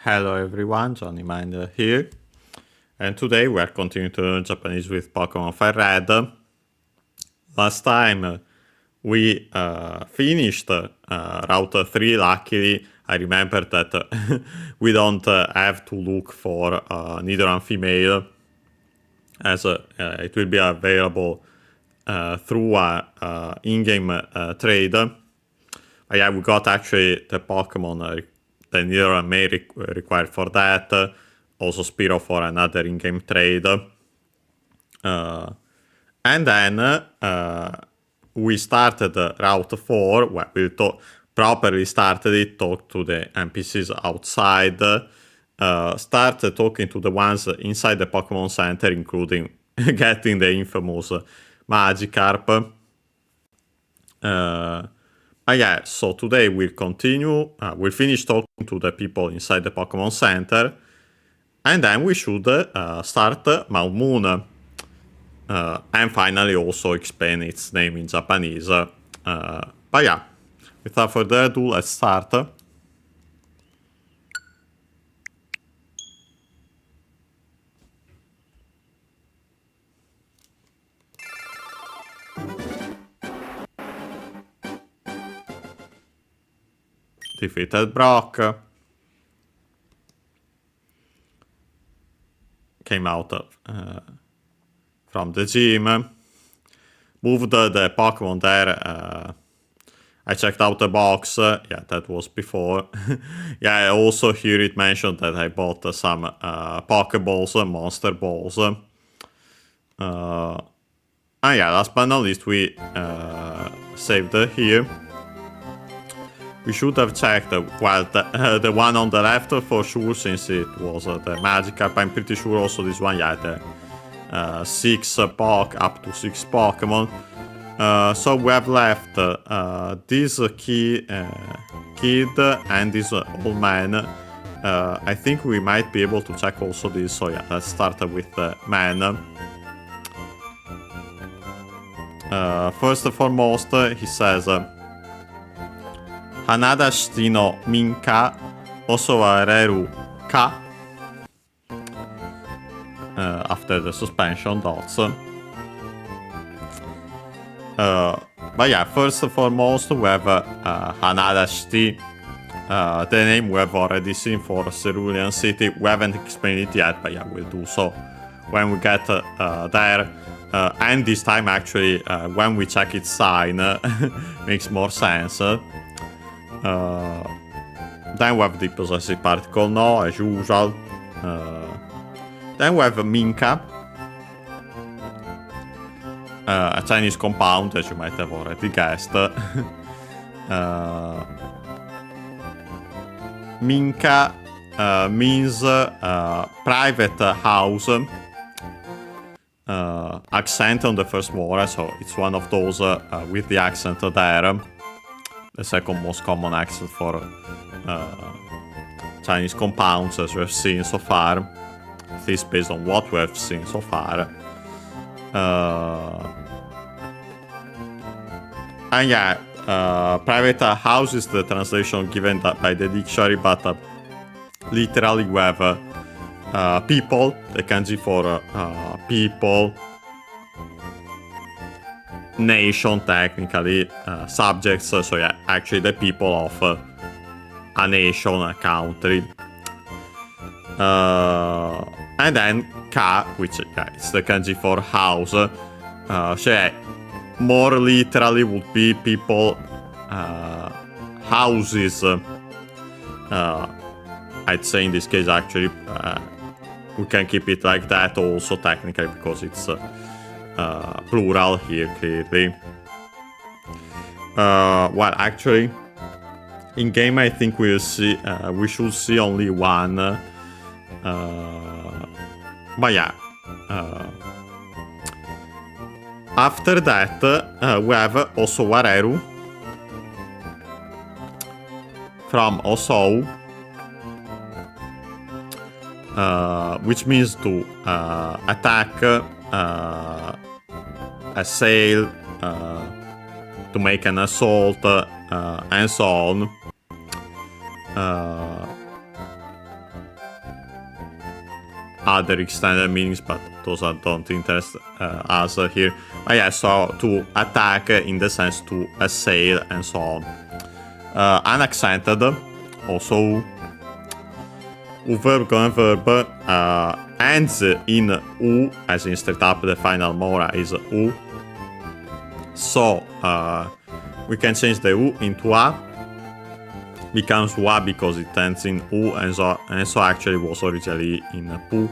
Hello everyone, Johnny Mind here. And today we are continuing to learn Japanese with Pokémon FireRed. Last time we finished Route 3. Luckily, I remember that we don't have to look for neither and female, as it will be available through a in-game trade. But yeah, we got actually the Pokemon the neither and male required for that. Also Spiro for another in-game trade. And then we started Route 4, where we properly started it, talked to the NPCs outside, started talking to the ones inside the Pokémon Center, including getting the infamous Magikarp. Yeah, so today we'll continue, we'll finish talking to the people inside the Pokémon Center, and then we should start Mount Moon. And finally also explain its name in Japanese. But yeah, without further ado, let's start. Defeated Brock. Came out from the gym. Moved the Pokemon there. I checked out the box. Yeah, that was before. Yeah, also here it mentioned that I bought some Pokeballs, Monster Balls. And yeah, last but not least, we saved here. We should have checked, well, the one on the left for sure, since it was the Magikarp. I'm pretty sure also this one, yeah, the up to 6 Pokemon. So we have left this kid and this old man. I think we might be able to check also this, so yeah, let's start with the man. First and foremost, he says, Hanada shiti no minka osowareru ka? After the suspension dots. But yeah, first and foremost, we have Hanada shiti. The name we have already seen for Cerulean City. We haven't explained it yet, but yeah, we'll do so when we get there. And this time, actually, when we check its sign, makes more sense. Then we have the possessive particle no, as usual. Then we have Minka, a Chinese compound, as you might have already guessed. Minka means private house. Accent on the first word, so it's one of those with the accent there. The second most common accent for Chinese compounds, as we have seen so far. At least based on what we have seen so far. And yeah, private house is the translation given by the dictionary, but literally we have people, the kanji for people, nation technically, subjects, so yeah, actually the people of a nation, a country. And then ka, which yeah, it's the kanji for house. So yeah, more literally would be people, houses. I'd say in this case actually we can keep it like that also technically, because it's plural here clearly. Well, actually, in game I think we'll see we should see only one. But yeah, after that we have Osowareru from Osou, which means to attack, assail, to make an assault, and so on. other extended meanings, but those don't interest us here. But yeah, so to attack in the sense to assail and so on. Unaccented, also verb going verb ends in U, as in straight up the final mora is U. So we can change the U into A. Becomes Wa because it ends in U, and so actually was originally in Pu.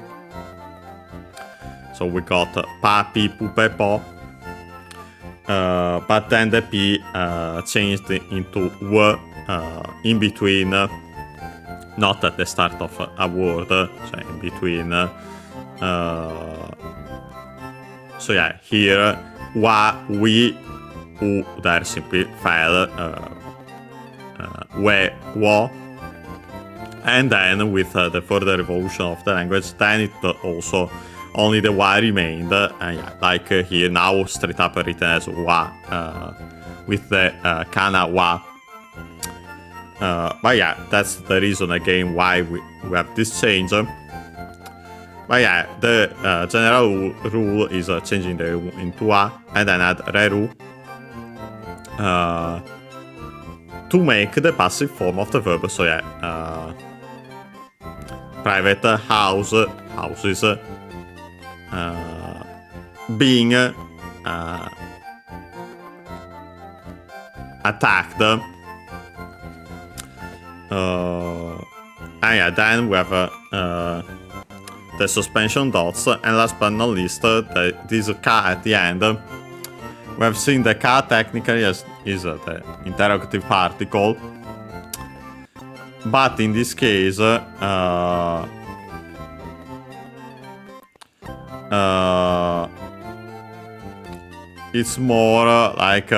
So we got Pa, Pi, Pu, Pe, Po. But then the P changed into W in between, not at the start of a word, so in between. So yeah, here Wa, We, U, there simply fell. We, Wo, and then with the further evolution of the language, then it also only the Y remained, and yeah, like here now straight up written as Wa, with the Kana Wa. But yeah, that's the reason again why we have this change. But yeah, the general rule is changing the U into A, and then add Reru. To make the passive form of the verb, so yeah, private house, houses, being attacked, and yeah, then we have the suspension dots, and last but not least, this K at the end. We have seen the K technically as is the interrogative particle, but in this case, it's more like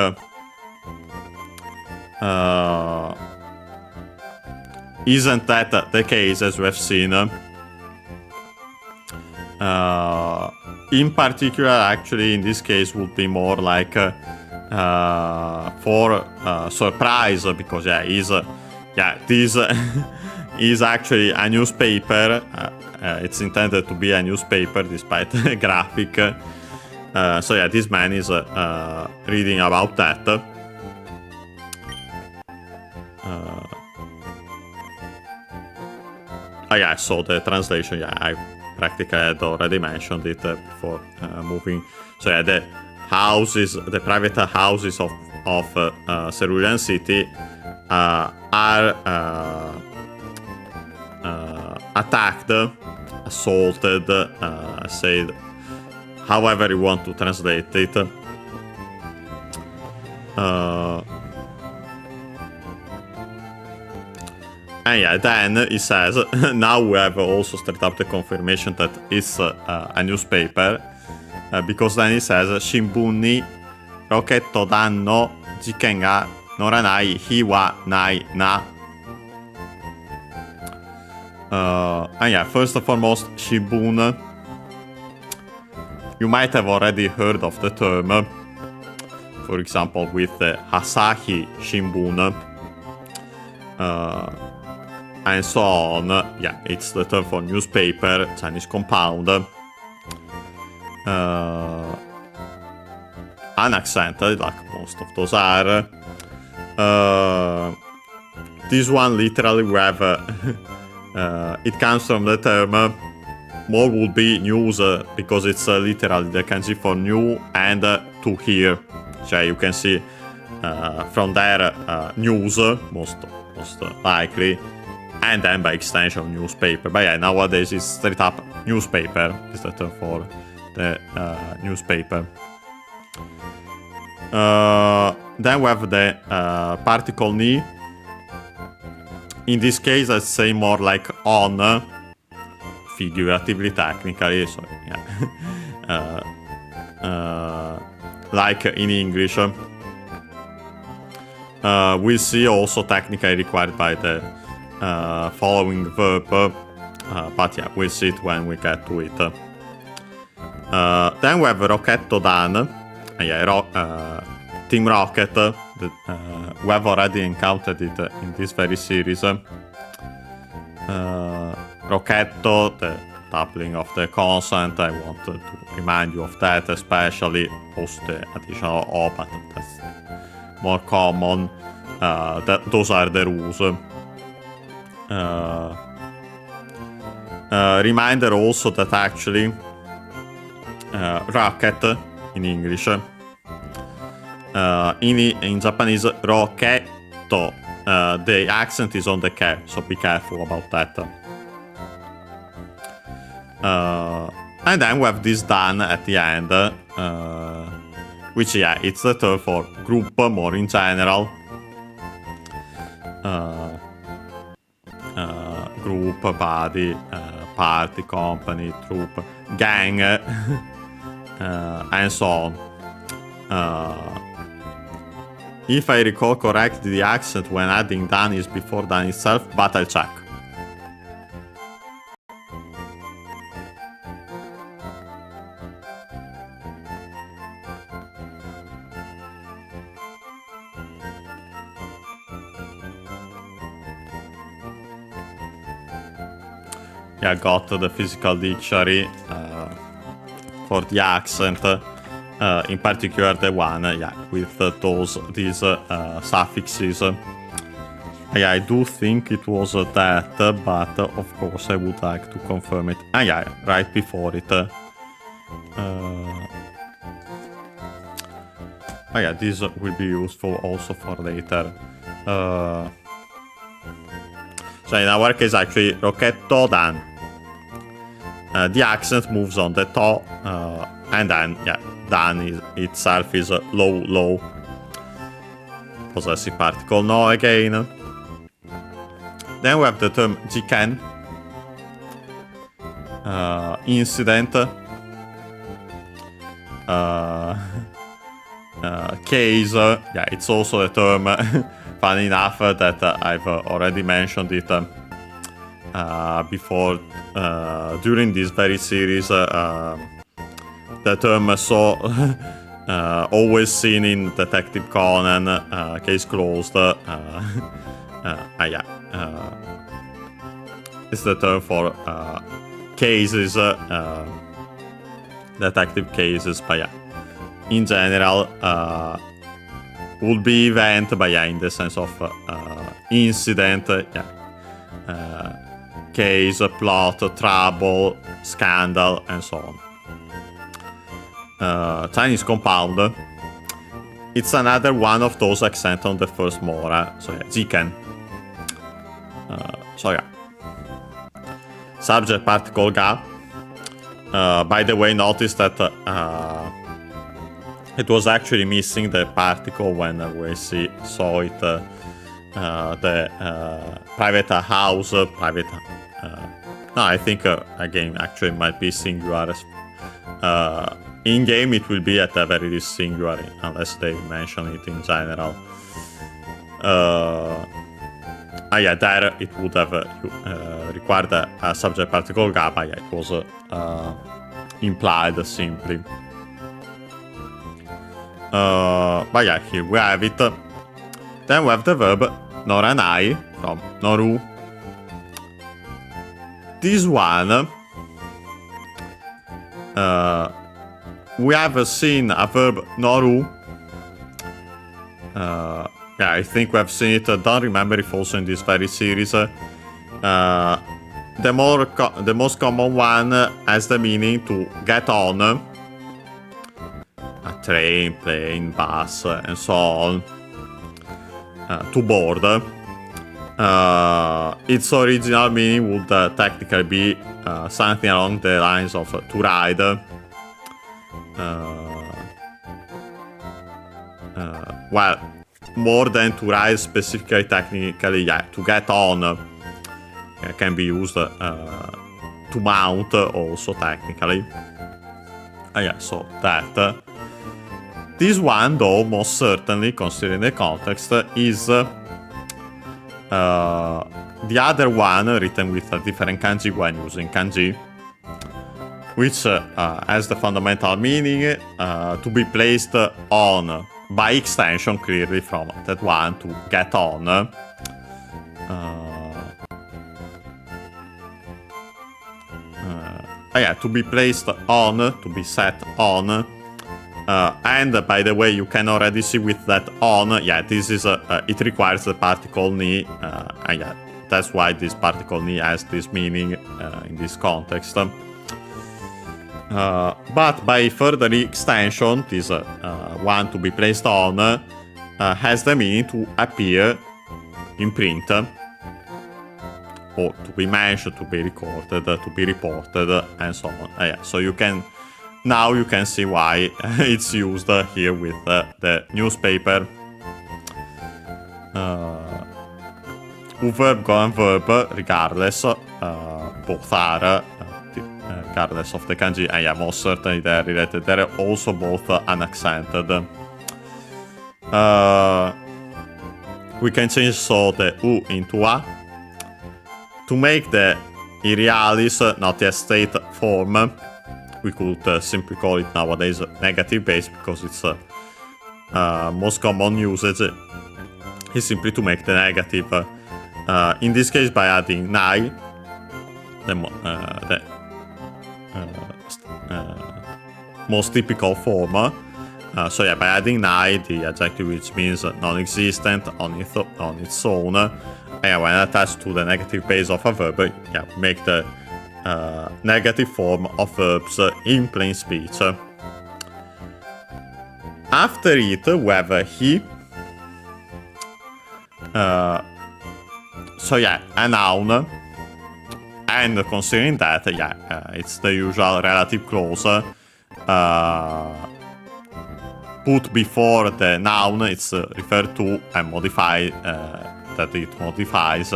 isn't that the case as we have seen? In particular, actually, in this case, would be more like for surprise, because this is actually a newspaper. It's intended to be a newspaper, despite the graphic. So yeah, this man is reading about that. Yeah, so the translation, yeah, I practically had already mentioned it before moving. So yeah, the houses, the private houses of Cerulean City are attacked, assaulted, said, however you want to translate it. And yeah, then it says, now we have also straight up the confirmation that it's a newspaper, because then it says, Shimbun ni roketto danno jiken ga noranai hi wa nai na. And yeah, first and foremost, Shimbun. You might have already heard of the term, for example, with the Asahi Shimbun. And so on. Yeah, it's the term for newspaper, Chinese compound. Unaccented, like most of those are. This one literally we have, it comes from the term, more would be news, because it's literally the kanji for new and to hear. So you can see from there news, most likely. And then by extension newspaper. But yeah, nowadays it's straight up newspaper is the term for the newspaper. Then we have the particle ni. In this case, I'd say more like on, figuratively, technically. So yeah, like in English. We see also technically required by the following verb, but yeah, we'll see it when we get to it. Then we have Rocketto Dan, Team Rocket. We have already encountered it in this very series. Rocketto, the doubling of the consonant. I wanted to remind you of that, especially also the additional O, but that's more common. Those are the rules. Reminder also that actually rocket in English, in Japanese roketto, the accent is on the ke, so be careful about that. And then we have this dan at the end, which, yeah, it's the term for group more in general. Group, body, party, company, troop, gang, and so on. If I recall correctly, the accent when adding dan is before dan itself, but I'll check. Yeah, got the physical dictionary for the accent, in particular the one, with these suffixes. Yeah, I do think it was that, but of course I would like to confirm it. Yeah, right before it. Yeah, this will be useful also for later. So in our case, actually, roketto dan. The accent moves on the to, and then, yeah, dan itself is low. Possessive particle no again. Then we have the term jiken, incident, case. Yeah, it's also a term. Funny enough that I've already mentioned it before during this very series. The term so always seen in Detective Conan, Case Closed. It's the term for cases, detective cases, but yeah, in general, would be event, but yeah, in the sense of incident, case, plot, trouble, scandal, and so on. Chinese compound. It's another one of those accent on the first mora. So yeah, jiken. So yeah. Subject particle ga. By the way, notice that it was actually missing the particle when we saw it. The private house, private. No, I think again, actually, might be singular. In game, it will be at the very least singular, unless they mention it in general. Yeah, there it would have required a subject particle ga, but yeah, it was implied simply. But yeah, here we have it. Then we have the verb noranai from noru. This one, we have seen a verb noru. Yeah, I think we have seen it. Don't remember if also in this very series. The most common one has the meaning to get on. A train, plane, bus, and so on. To board. Its original meaning would technically be something along the lines of to ride. Well, more than to ride specifically, technically, yeah, to get on can be used to mount also technically. Yeah, so that. This one, though, most certainly, considering the context, is the other one written with a different kanji when using kanji, which has the fundamental meaning to be placed on, by extension, clearly from that one, to get on. to be placed on, to be set on. And by the way, you can already see with that on, this is it requires the particle ni, that's why this particle ni has this meaning in this context. But by further extension, this one to be placed on has the meaning to appear in print, or to be mentioned, to be recorded, to be reported, and so on. So you can see why it's used here with the newspaper. Verb, go and verb, regardless, both are regardless of the kanji, and most certainly they're related. They're also both unaccented. We can change the U into A to make the irrealis not yet state form. We could simply call it nowadays negative base because it's most common usage is simply to make the negative. In this case, by adding nai, the most typical form. So by adding nai, the adjective which means non-existent on its own, and when attached to the negative base of a verb, make the negative form of verbs in plain speech. After it, we have he. A noun. And considering that, it's the usual relative clause. Put before the noun, it's referred to and modified, that it modifies.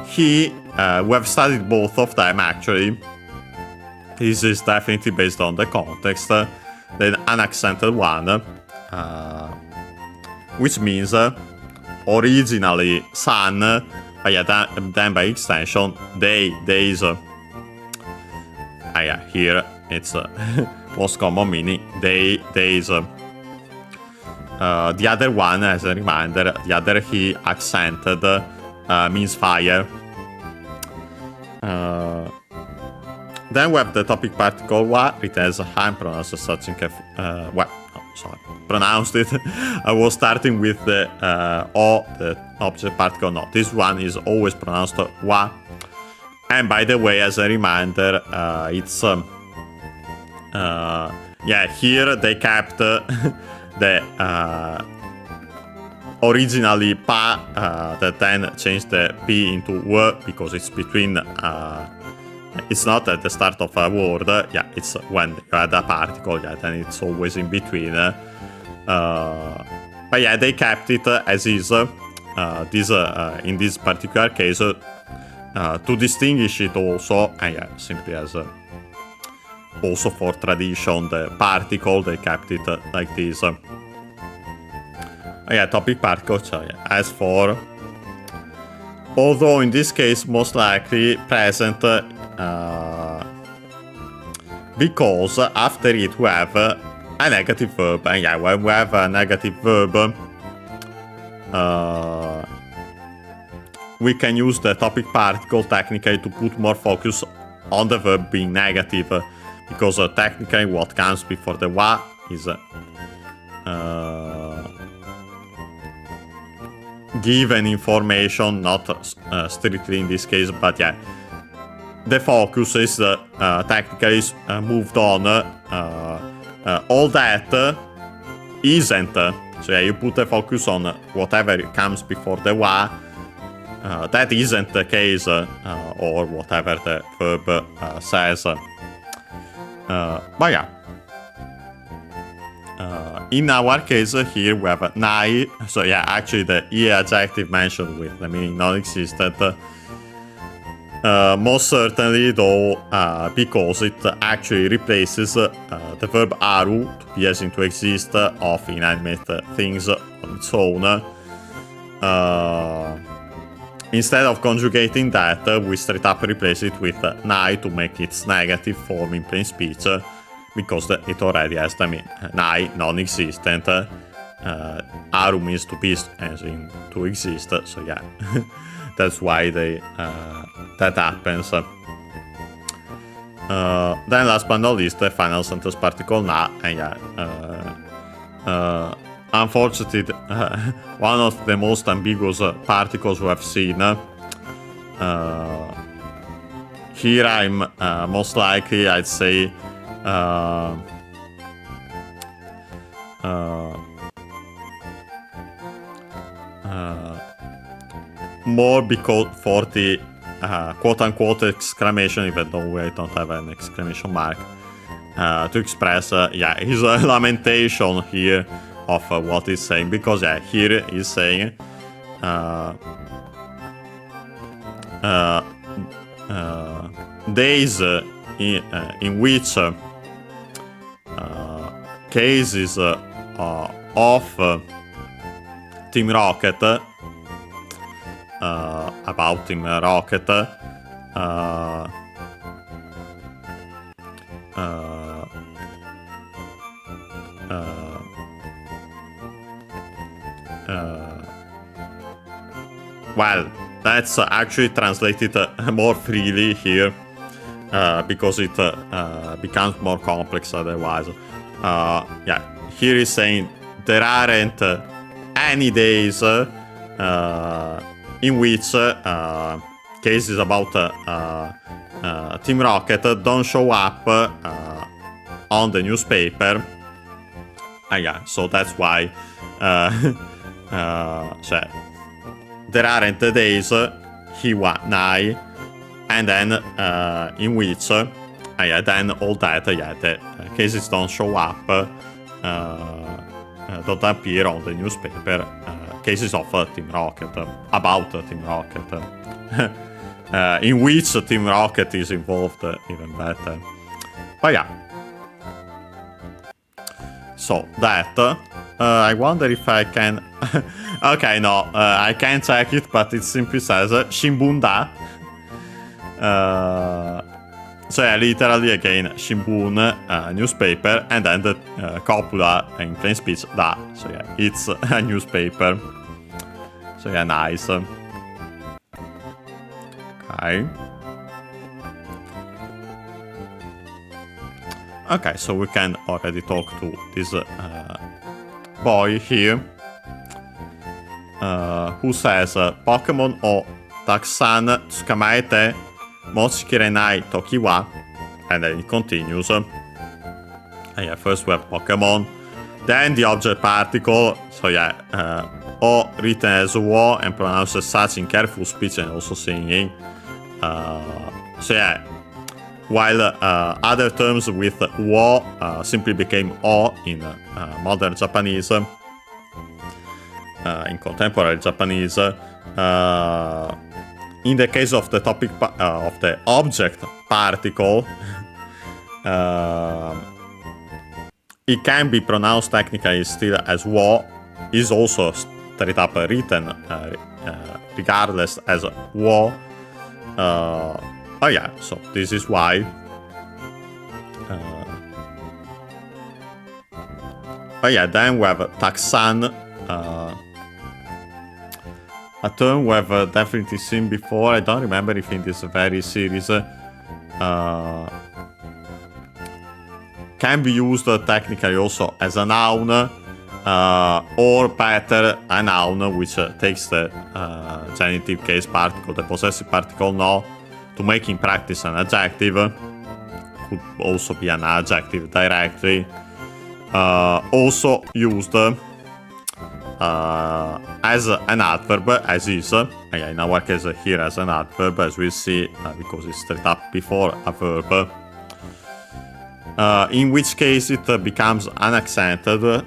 He, we have studied both of them actually. This is definitely based on the context. The unaccented one, which means originally sun, then by extension days. Here it's most common meaning days. The other one, as a reminder, the other he accented means fire. Then we have the topic particle wa, written as I'm pronounced as such in pronounced it. I was starting with the o, the object particle no. This one is always pronounced wa. And by the way, as a reminder, it's here they kept the originally pa that then changed the p into w because it's between. It's not at the start of a word. It's when you add a particle. Then it's always in between. But they kept it as is. This in this particular case. To distinguish it also, simply as also for tradition, the particle, they kept it like this. Topic particle, as for, although in this case most likely present, because after it we have a negative verb, and when we have a negative verb, we can use the topic particle technically to put more focus on the verb being negative, because technically what comes before the wa is given information, not strictly in this case, but the focus is technically moved on. All that isn't. So you put the focus on whatever comes before the wa. That isn't the case, or whatever the verb says. But in our case here we have nai. So actually the e adjective mentioned with the meaning non-existent. Most certainly though, because it actually replaces the verb aru, to be as in to exist, of inanimate things on its own. Instead of conjugating that, we straight up replace it with nai to make its negative form in plain speech, because it already has the meaning. Nai, non-existent. Aru means to be, as in to exist. So that's why that happens. Then last but not least, the final sentence particle na, and unfortunately, one of the most ambiguous particles we have seen. Here I'm most likely, I'd say, more because for the quote-unquote exclamation, even though we don't have an exclamation mark, to express his lamentation here of what he's saying, because here he's saying days in which cases of Team Rocket, about Team Rocket, well, that's actually translated more freely here, because it becomes more complex otherwise. Here he's saying there aren't any days in which cases about Team Rocket don't show up on the newspaper. So that's why there aren't days Hiwanai, and then in which then all that the cases don't show up, don't appear on the newspaper. Cases of Team Rocket, about Team Rocket, in which Team Rocket is involved, even better. But so that, I wonder if I can... Okay, no, I can't check it, but it simply says Shimbun-da. So literally again, Shimbun, newspaper, and then the copula in plain speech, da. So it's a newspaper. So nice. Okay. Okay, so we can already talk to this boy here, who says, Pokémon o takusan tsukamaete mochikirenai toki wa, and then it continues. First we have Pokémon, then the object particle, so o written as wo and pronounced as such in careful speech and also singing. While other terms with wo simply became o in modern Japanese, in contemporary Japanese, in the case of the topic of the object particle, it can be pronounced technically still as wo, is also straight up written regardless as wo. So this is why. Then we have takusan, a term we have definitely seen before. I don't remember if in this very series can be used technically also as a noun, or better, a noun which takes the genitive case particle, the possessive particle no, to make in practice an adjective. Could also be an adjective directly. Also used as an adverb, as is, in our case here as an adverb, as we see, because it's straight up before a verb. In which case it becomes unaccented. We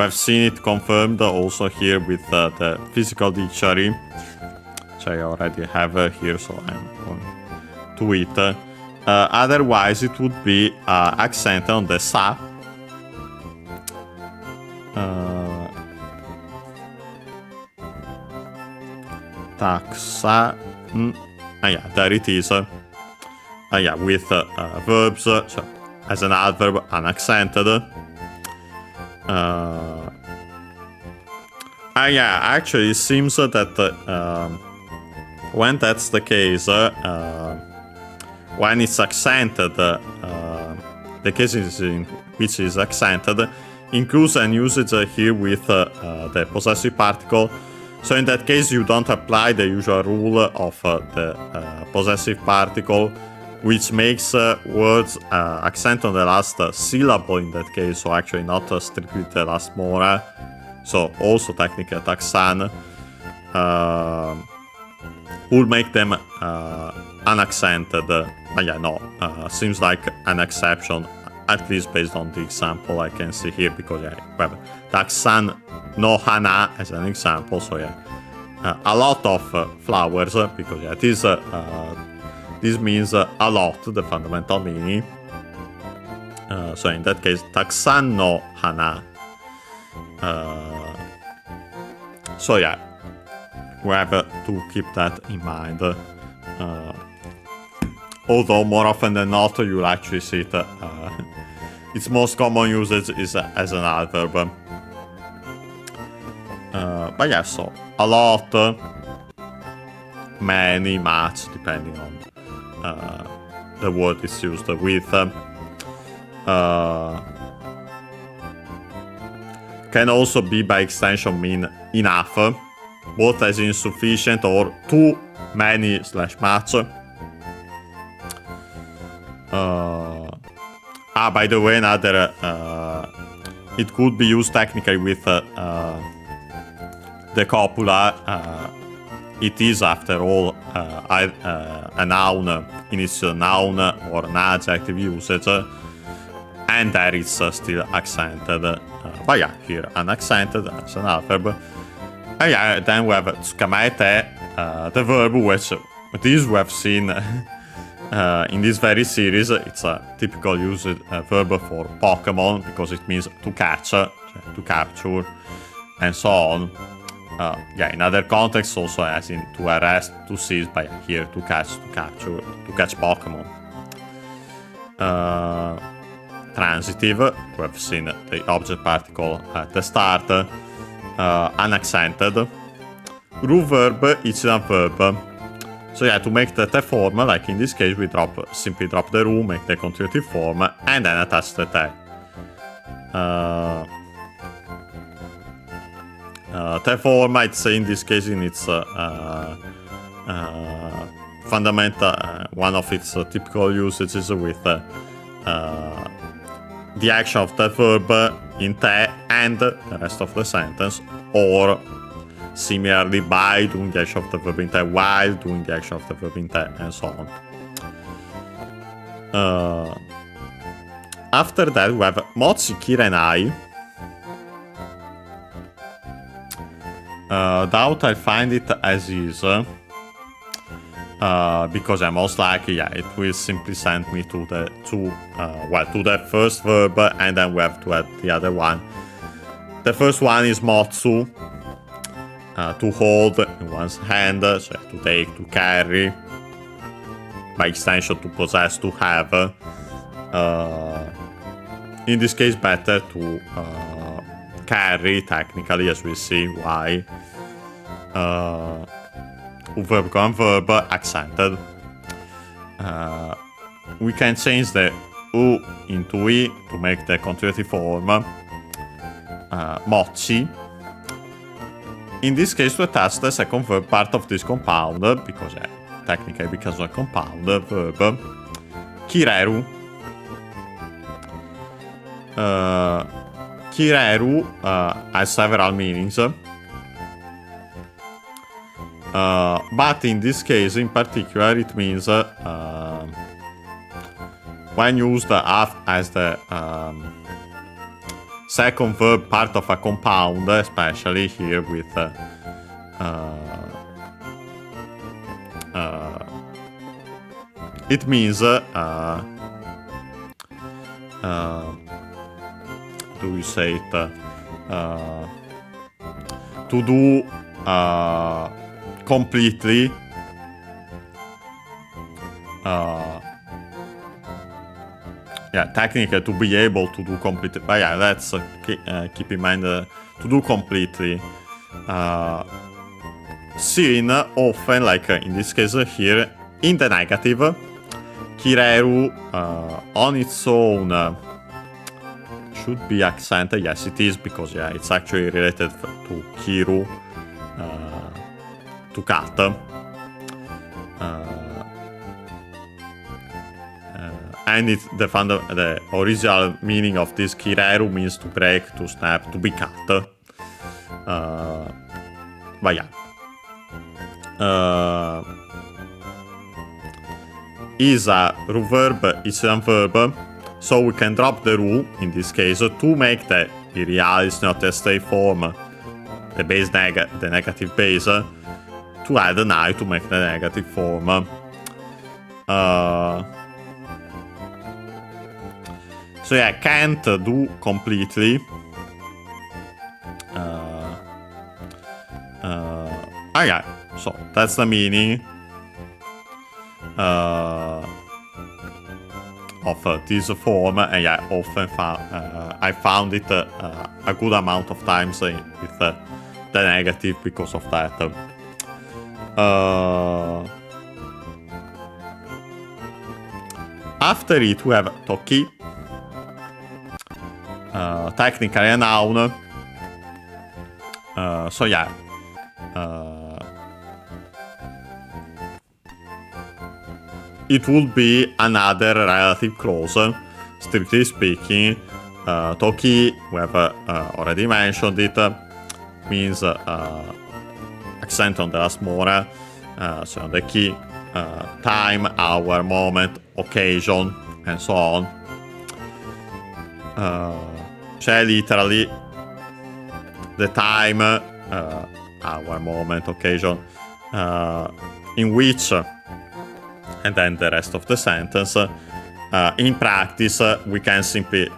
have seen it confirmed also here with the physical dictionary, which I already have here, so I'm going to it. Otherwise it would be accented on the sa. Taksa. There it is. With verbs, so as an adverb, unaccented. Actually, it seems that when that's the case, when it's accented, the cases in which is accented, includes an usage here with the possessive particle. So in that case, you don't apply the usual rule of the possessive particle, which makes words accent on the last syllable in that case, so actually not strictly the last mora. So also technically taxan will make them unaccented. But yeah, no, seems like an exception, at least based on the example I can see here, because yeah, we have taxan no hana as an example, so yeah, a lot of flowers, because yeah, this means a lot, the fundamental meaning. So in that case, takusan no hana. So yeah, we have to keep that in mind. Although more often than not, you'll actually see it. Its most common usage is as an adverb. But yeah, so a lot, many, much, depending on the word is used with. Can also be by extension mean enough, both as insufficient or too many / much. By the way, another it could be used technically with the copula. It is, after all, a noun in its noun or an adjective usage, and there it's still accented. But yeah, here unaccented as an adverb. And yeah, then we have tsukamete, the verb, which this we have seen in this very series. It's a typical usage verb for Pokemon, because it means to catch, to capture, and so on. Yeah, in other contexts also, as in to arrest, to seize, but here to catch, to capture, to catch Pokemon. Transitive, we have seen the object particle at the start, unaccented. Ru verb, incident verb. So yeah, to make the form, like in this case, we simply drop the ru, make the continuative form, and then attach the te. The form, I'd say in this case, in its fundamental, one of its typical usages with the action of the verb in te and the rest of the sentence, or similarly by doing the action of the verb in te while doing the action of the verb in te, and so on. After that, we have mochi kirenai. Doubt I find it as is, because most likely, yeah, it will simply send me to the to the first verb, and then we have to add the other one. The first one is motsu, to hold in one's hand, so to take, to carry, by extension to possess, to have. In this case, better to carry, technically, as we see why. Verb con verb accented. We can change the u into i to make the continuative form. Mochi. In this case, to attach the second verb part of this compound, because technically because of a compound verb. Kireru. Kireru has several meanings. But in this case, in particular, it means when used as the second verb part of a compound, especially here with it means do we say it to do completely yeah, technically to be able to do completely, but yeah, let's keep in mind to do completely. Seen often, like in this case here, in the negative, Kireru on its own should be accented. Yes, it is, because it's actually related to Kiru, to cat. And the original meaning of this Kireru means to break, to snap, to be cut. But yeah. Is a verb, it's a verb, so we can drop the ru in this case to make the Irialis not a stay form, the base the negative base, to add an I to make the negative form. So yeah, can't do completely. Okay, so that's the meaning of this form, and yeah, often I found it a good amount of times with the negative because of that. After it, we have Toki. Technically a noun. So yeah. It would be another relative clause, strictly speaking. Toki, we have already mentioned it, means accent on the last more, so on the key, time, hour, moment, occasion, and so on. Cioè literally the time, hour, moment, occasion, in which, and then the rest of the sentence. In practice, we can simply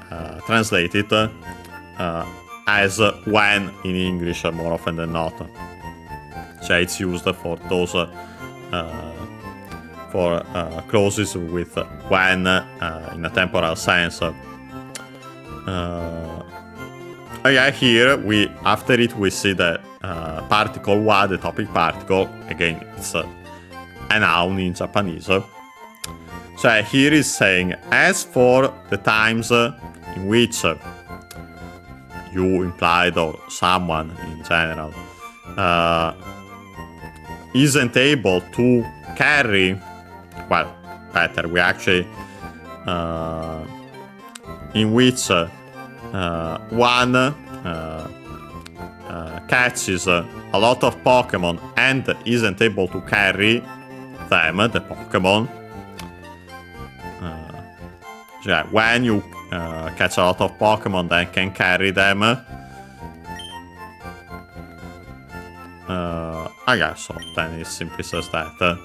translate it as when in English more often than not. So it's used for those for clauses with when in a temporal sense. Yeah, here after it we see the particle wa, the topic particle. Again, it's a noun in Japanese. So here is saying, as for the times in which you implied, or someone in general, isn't able to carry, well, better, we actually, in which one catches a lot of Pokemon and isn't able to carry them, the Pokemon. Yeah, when you catch a lot of Pokemon and can carry them, I guess so. Then it simply says that.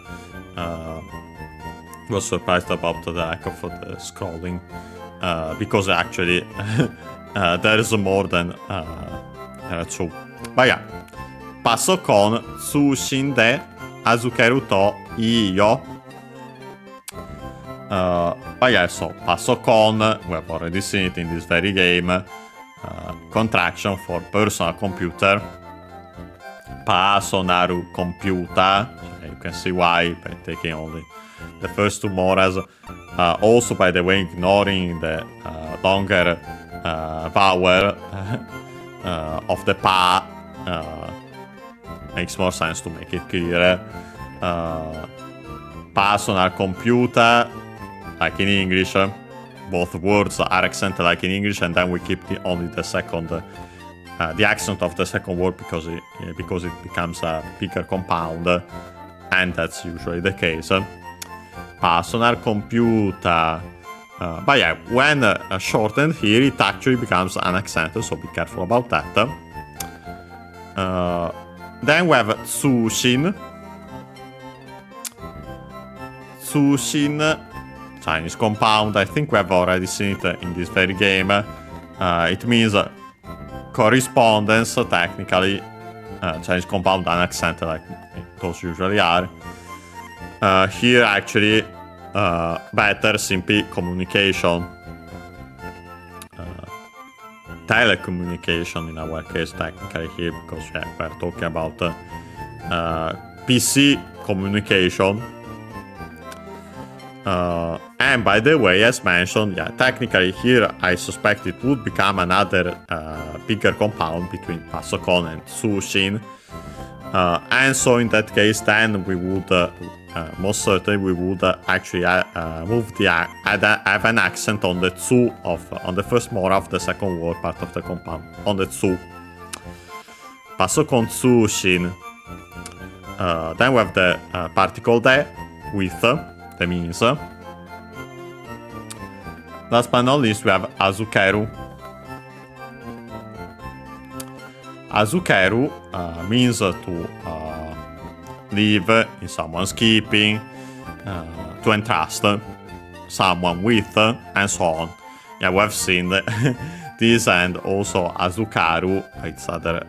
Was surprised about the lack of the scrolling, because actually there is more than two. But yeah, passo con Tsushin de Azukeru to Iyo. But yeah, so passo con, we have already seen it in this very game, contraction for personal computer. Personal computer, you can see why by taking only the first two moras. Also, by the way, ignoring the longer vowel of the pa, makes more sense to make it clear. Personal computer, like in English, both words are accented like in English, and then we keep only the second, the accent of the second word because it becomes a bigger compound, and that's usually the case. Personal computer. But yeah, when shortened here, it actually becomes unaccented, so be careful about that. Then we have Tsushin. Tsushin, Chinese compound. I think we have already seen it in this very game. It means correspondence, technically. Chinese compound unaccented, like those usually are. Here, actually, better simply communication. Telecommunication in our case, technically, here, because we're talking about PC communication. And by the way, as mentioned, technically here I suspect it would become another bigger compound between Pasokon and Tsushin. And so in that case, then we would, most certainly, we would actually move have an accent on the Tsu on the first mora of the second word part of the compound, on the Tsu. Pasokon Tsushin. Then we have the particle de with the means. Last but not least, we have Azukeru. Azukeru means to live in someone's keeping, to entrust someone with, and so on. Yeah, we have seen this, and also Azukaru, its other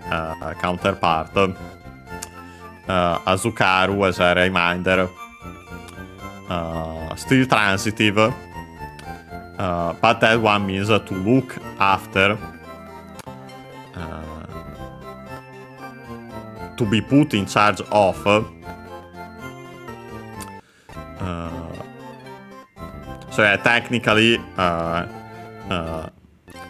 counterpart. Azukaru, as a reminder, still transitive, but that one means to look after, to be put in charge of, so yeah, technically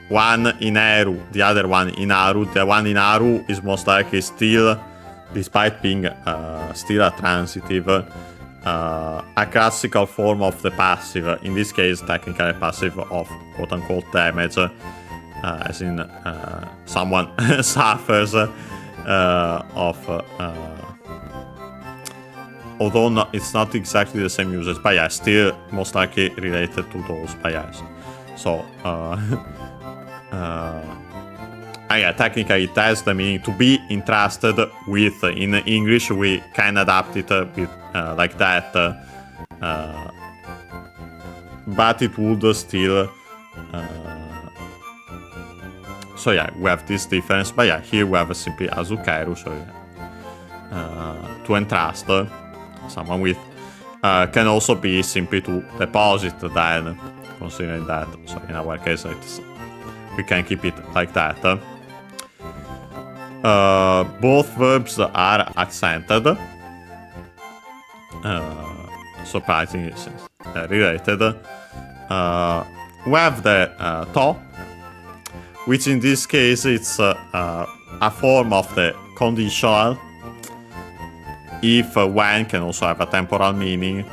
one in Eru, the other one in Aru. The one in Aru is most likely still, despite being still a transitive, a classical form of the passive, in this case technically a passive of quote-unquote damage, as in someone suffers although it's not exactly the same usage, but yeah, still most likely related to those bias. So yeah, technically it has the meaning to be entrusted with. In English we can adapt it with like that, but it would still so yeah, we have this difference, but yeah, here we have simply Azukeru, so yeah, to entrust someone with, can also be simply to deposit then, considering that, so in our case we can keep it like that. Both verbs are accented, surprisingly related. We have the to, which in this case it's a form of the conditional. If when can also have a temporal meaning.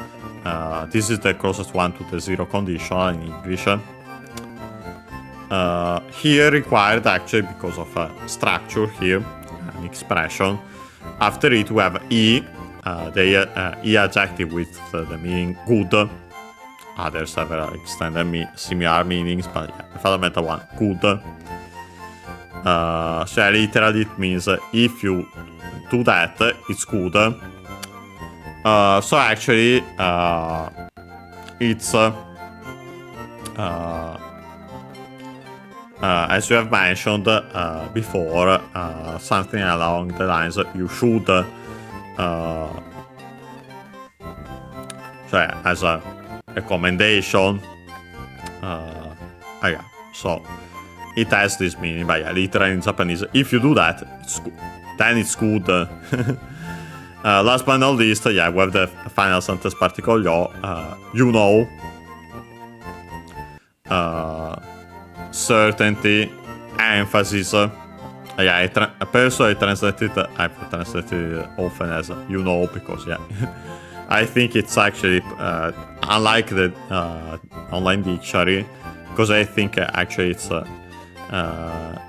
This is the closest one to the zero conditional in English. Here required actually because of a structure here, an expression. After it we have E, the E adjective with the meaning good. Others have extended similar meanings, but yeah, the fundamental one, good. So literally it means if you do that, it's good. So actually it's as you have mentioned before, something along the lines you should so yeah, as a recommendation. Yeah, so it has this meaning, but yeah, literally in Japanese, if you do that, it's good. Then it's good. Last but not least, yeah, we have the final sentence particle yo, you know, certainty, emphasis. Yeah, personally I've translated it often as you know, because yeah, I think it's actually unlike the online dictionary, because I think actually it's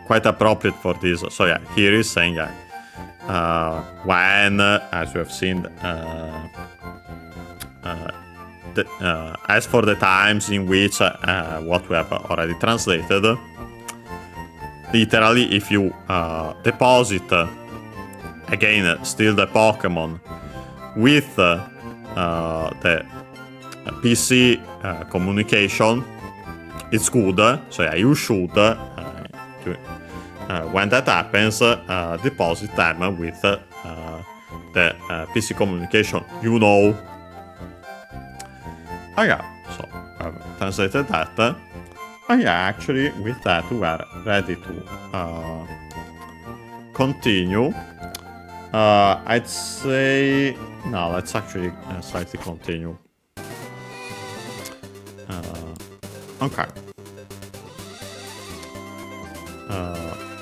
quite appropriate for this. So yeah, here is saying yeah, when, as we have seen, as for the times in which what we have already translated, literally if you deposit again still the Pokemon with the PC communication, it's good. So yeah, you should when that happens, deposit them with the PC communication, you know. Oh yeah, so I've translated that. Oh yeah, actually with that we are ready to continue. I'd say, no, let's actually slightly continue. Okay.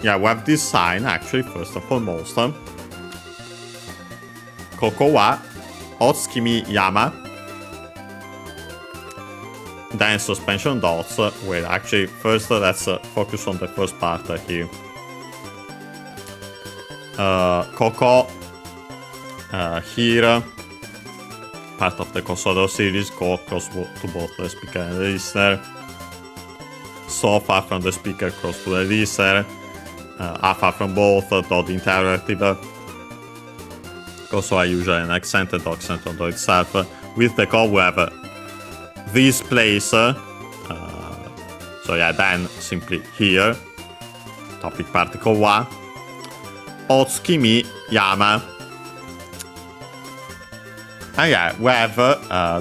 Yeah, we have this sign actually, first and foremost. Koko wa Otsukimi Yama. Then suspension dots. Wait, actually, first let's focus on the first part here. Koko. Here. Part of the Kosodo series, go across to both the speaker and the listener. So far from the speaker, cross to the listener. Far from both, dot interactive. Also, I usually an accented accent on itself. With the call, we have this place. So yeah, then simply here. Topic particle 1. Otsukimi Yama. And yeah, we have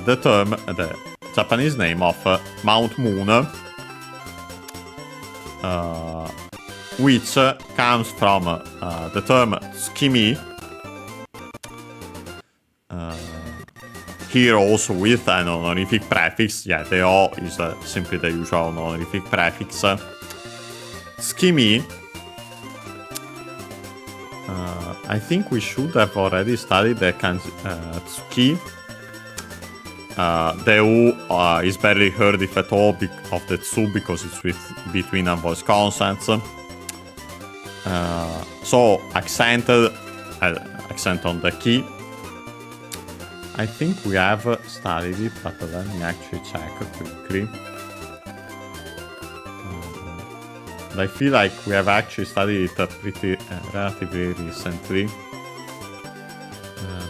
the term, the Japanese name of Mount Moon, which comes from the term tsukimi, here also with an honorific prefix. Yeah, the O is simply the usual honorific prefix. Tsukimi, I think we should have already studied the kanji tsuki. The U is barely heard, if at all, of the tsu because it's between unvoiced consonants. So accented, accent on the ki. I think we have studied it, but let me actually check quickly. I feel like we have actually studied it pretty relatively recently.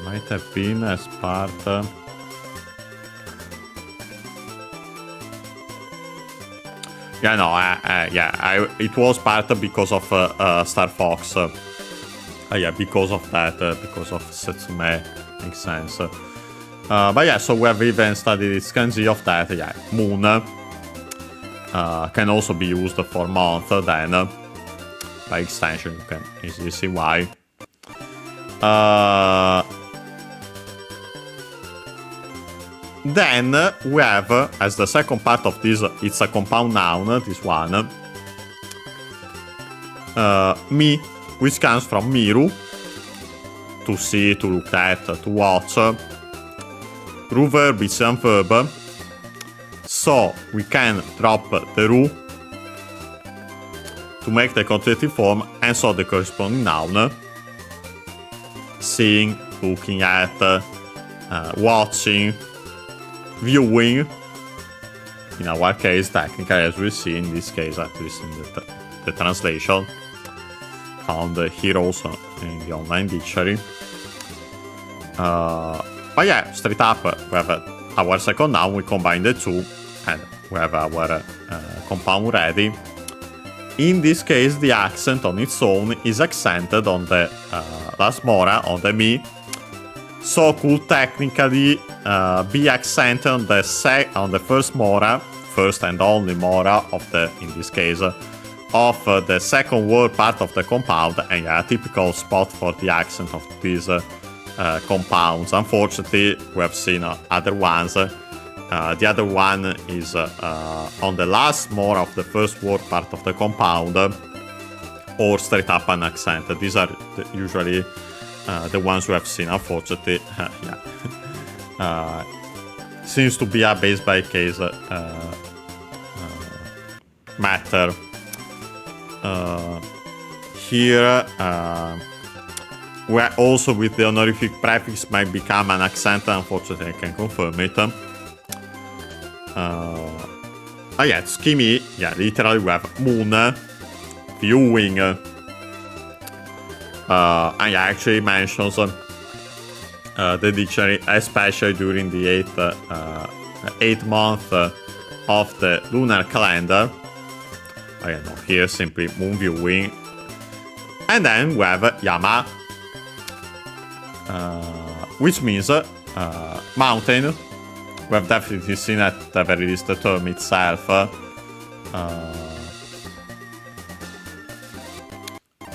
Might have been as part. Yeah, no, it was part because of Star Fox. Yeah, because of that, because of Setsume, makes sense. But yeah, so we have even studied its kanji of that. Yeah, moon. Can also be used for month, then by extension you can easily see why. Then we have, as the second part of this, it's a compound noun, this one. Mi, which comes from miru, to see, to look at, to watch. Ru verb is a verb. So we can drop the ru to make the conjugative form, and so the corresponding noun. Seeing, looking at, watching, viewing. In our case, technically, as we see in this case, at least in the translation, found here also in the online dictionary. But yeah, straight up, we have our second noun, we combine the two, and we have our compound ready. In this case, the accent on its own is accented on the last mora, on the mi, so could technically be accented on the first mora, first and only mora of the, in this case, of the second word part of the compound, and yeah, a typical spot for the accent of these compounds. Unfortunately, we have seen other ones. The other one is on the last more of the first word part of the compound, or straight up an accent. These are usually the ones we have seen. Unfortunately, yeah. Seems to be a case by case matter. Here, where also with the honorific prefix might become an accent. Unfortunately, I can confirm it. Yeah, tsukimi, yeah, literally we have moon, viewing, and yeah, actually mentions the dictionary, especially during the 8th month of the lunar calendar. Again, no, here simply moon viewing. And then we have Yama, which means mountain. We have definitely seen at the very least the term itself.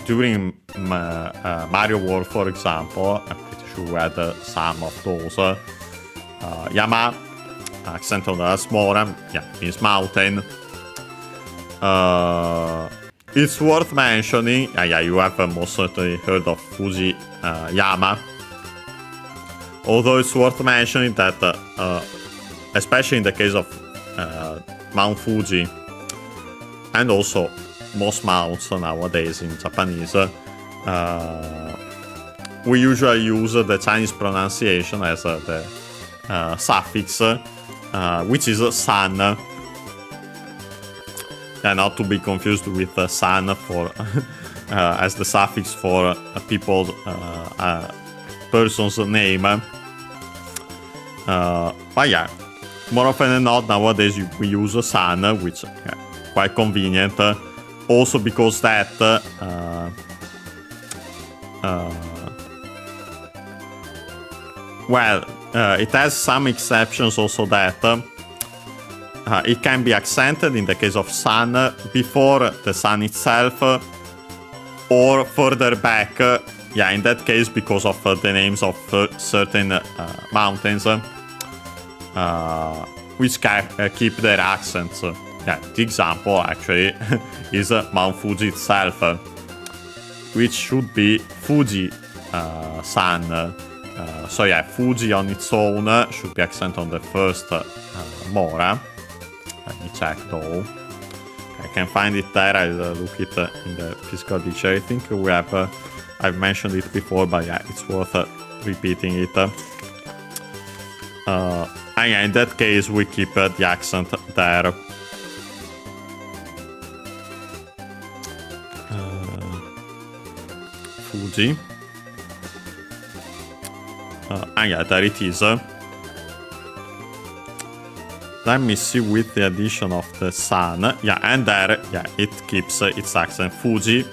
During Mario World, for example, I'm pretty sure we had some of those. Yama accent on the last mora, means mountain. It's worth mentioning, you have most certainly heard of Fuji Yama. Although it's worth mentioning that, especially in the case of Mount Fuji, and also most mounts nowadays in Japanese, we usually use the Chinese pronunciation as the suffix, which is san. Not to be confused with san for as the suffix for people's person's name. But yeah, more often than not nowadays we use san, which is quite convenient. Also because that it has some exceptions also that it can be accented in the case of sun before the sun itself or further back, in that case because of the names of certain mountains which keep their accents. The example actually is Mount Fuji itself, which should be Fuji san. So Fuji on its own should be accent on the first mora. Let me check though. I can find it there. I'll look it in the physical dictionary. I think we have. I've mentioned it before, but it's worth repeating it. And in that case, we keep the accent there. Fuji. And there it is. Let me see with the addition of the sun. And there, it keeps its accent. Fuji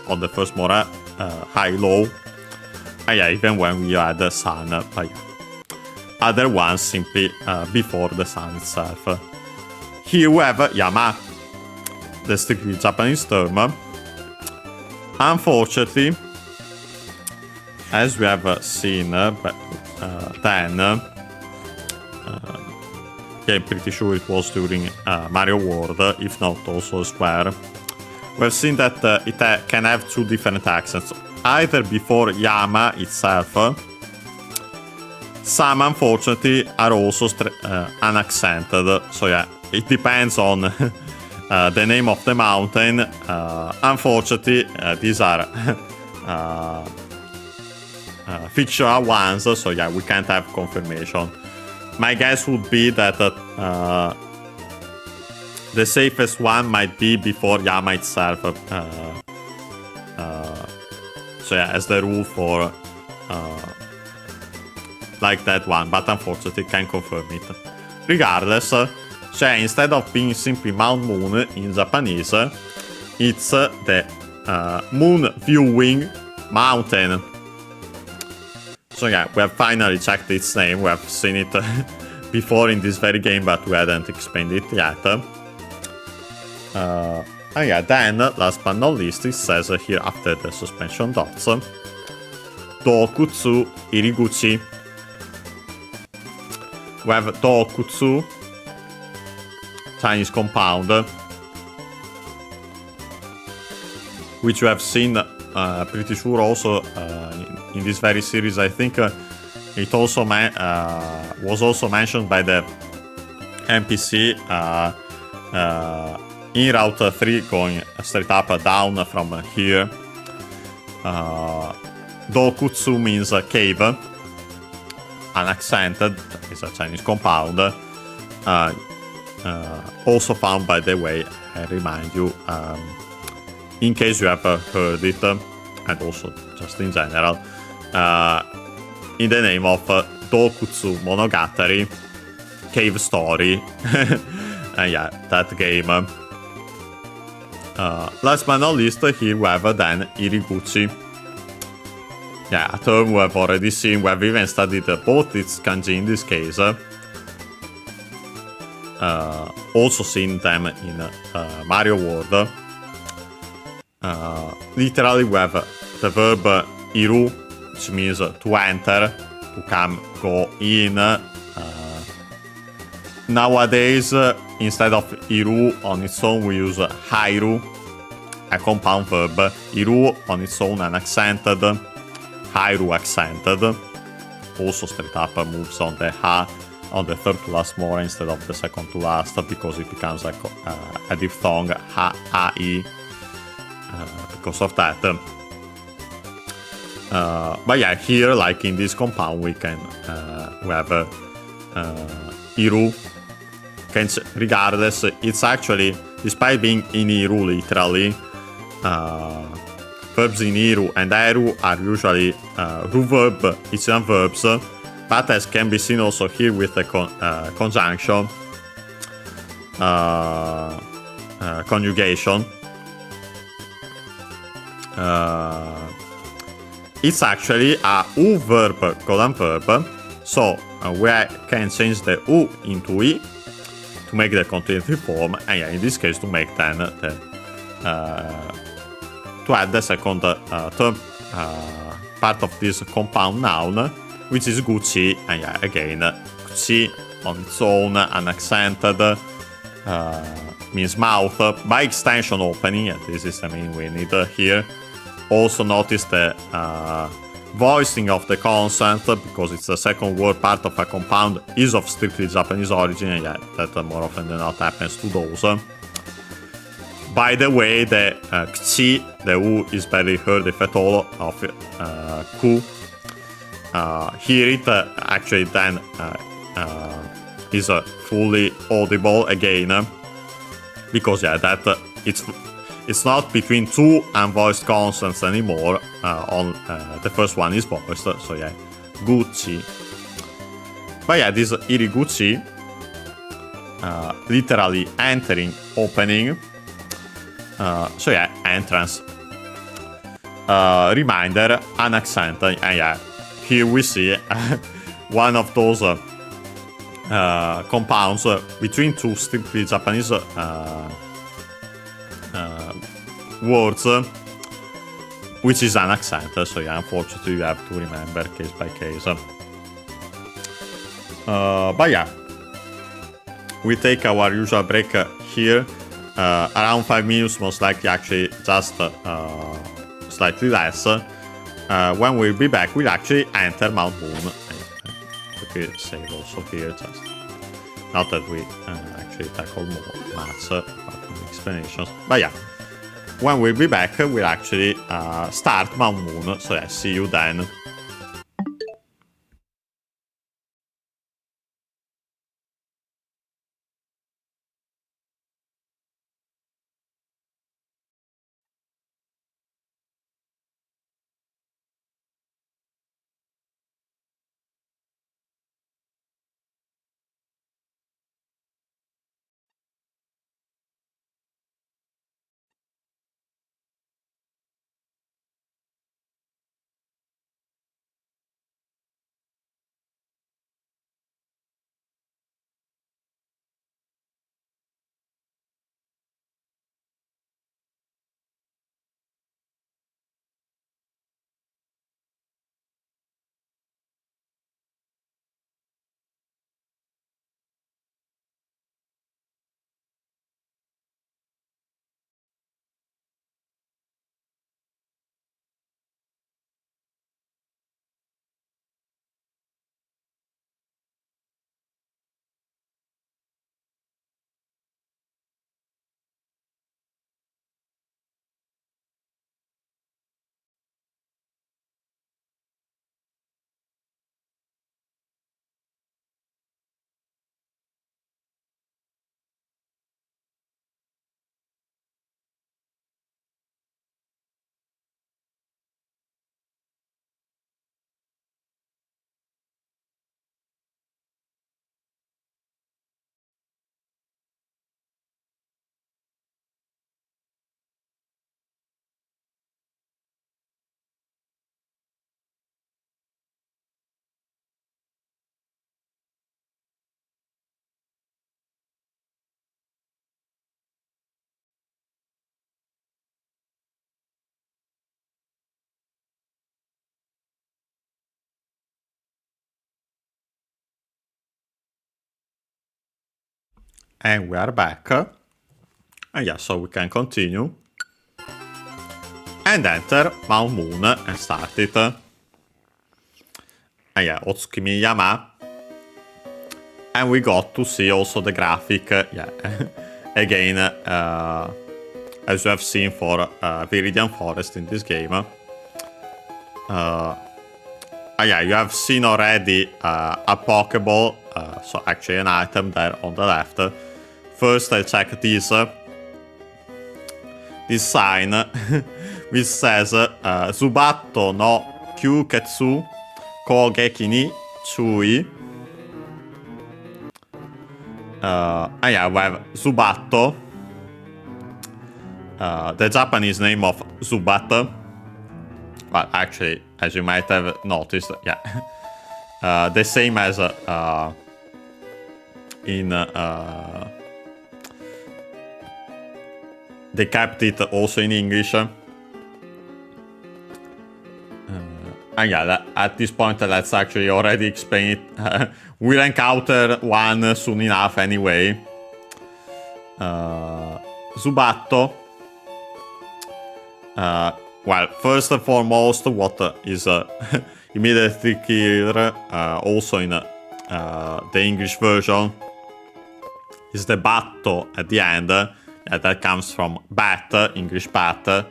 on the first mora, high, low. And even when we add the sun. But other ones simply before the sun itself. Here we have Yama, the strictly Japanese term. Unfortunately, as we have seen, then. I'm pretty sure it was during Mario World, if not also elsewhere. We've seen that it can have two different accents, either before Yama itself. Some, unfortunately, are also unaccented. So it depends on the name of the mountain. Unfortunately, these are fictional ones, so we can't have confirmation. My guess would be that the safest one might be before Yama itself. As the rule for like that one, but unfortunately can't confirm it. Regardless, instead of being simply Mount Moon in Japanese, it's the Moon Viewing Mountain. So we have finally checked its name. We have seen it before in this very game, but we hadn't explained it yet. Then, last but not least, it says here after the suspension dots, Dokutsu Iriguchi. We have Dokutsu, Chinese compound, which we have seen pretty sure also in this very series. I think it also was also mentioned by the NPC in Route 3 going straight up down from here. Dokutsu means cave, unaccented, is a Chinese compound. Also found, by the way, I remind you, in case you have heard it, and also just in general, in the name of Dokutsu Monogatari, Cave Story. That game. Last but not least, here we have then Iriguchi. A term we have already seen. We have even studied both its kanji in this case. Also seen them in Mario World. Literally, we have the verb iru, which means to enter, to come, go in, nowadays, instead of Iru on its own, we use Hairu, a compound verb. Iru on its own, an accented. Hairu accented. Also straight up moves on the Ha on the third to last more instead of the second to last, because it becomes a diphthong, Ha, A-I, because of that. But yeah, here, like in this compound, we can we have Iru. Regardless, it's actually, despite being in Iru literally, verbs in Iru and Eru are usually Ru-verb, Italian verbs, but as can be seen also here with the conjunction, conjugation, it's actually a U verb, colon verb, so we can change the U into I to make the continuative form, and yeah, in this case to make then the to add the second term part of this compound noun, which is Gucci, and yeah, again, Gucci on its own, unaccented, means mouth, by extension opening, and this is the meaning we need here. Also notice the voicing of the consonant, because it's the second word part of a compound, is of strictly Japanese origin, and yeah, that more often than not happens to those. By the way, the Kchi, the U, is barely heard, if at all, of Ku. Here it actually then is fully audible again, because yeah, that it's not between two unvoiced consonants anymore. On the first one is voiced, so yeah, Gucci. But yeah, this Iriguchi, literally entering, opening. So yeah, entrance. Reminder, an accent, and yeah, here we see one of those compounds between two strictly Japanese words, which is an accent. So yeah, unfortunately, you have to remember case by case. But yeah, we take our usual break here. Around 5 minutes, most likely, actually just slightly less. When we'll be back, we'll actually enter Mount Moon. We save also here, just not that we actually tackle more maths apart from the explanations. But yeah, when we'll be back, we'll actually start Mount Moon. So yeah, see you then. And we are back. And yeah, so we can continue. And enter Mount Moon and start it. And yeah, Otsukimi Yama. And we got to see also the graphic. Yeah, again, as you have seen for Viridian Forest in this game. Yeah, you have seen already a Pokeball, so actually an item there on the left. First, I check this sign, which says Zubatto no Kyuketsu Kogeki ni Chui. Yeah, we have Zubatto, the Japanese name of Zubat. Well, actually, as you might have noticed, yeah, the same as in they kept it also in English. And yeah, at this point, let's actually already explain it. We'll encounter one soon enough anyway. Zubatto. Well, first and foremost, what is immediately clear, also in the English version, is the batto at the end. That comes from bat, English bat.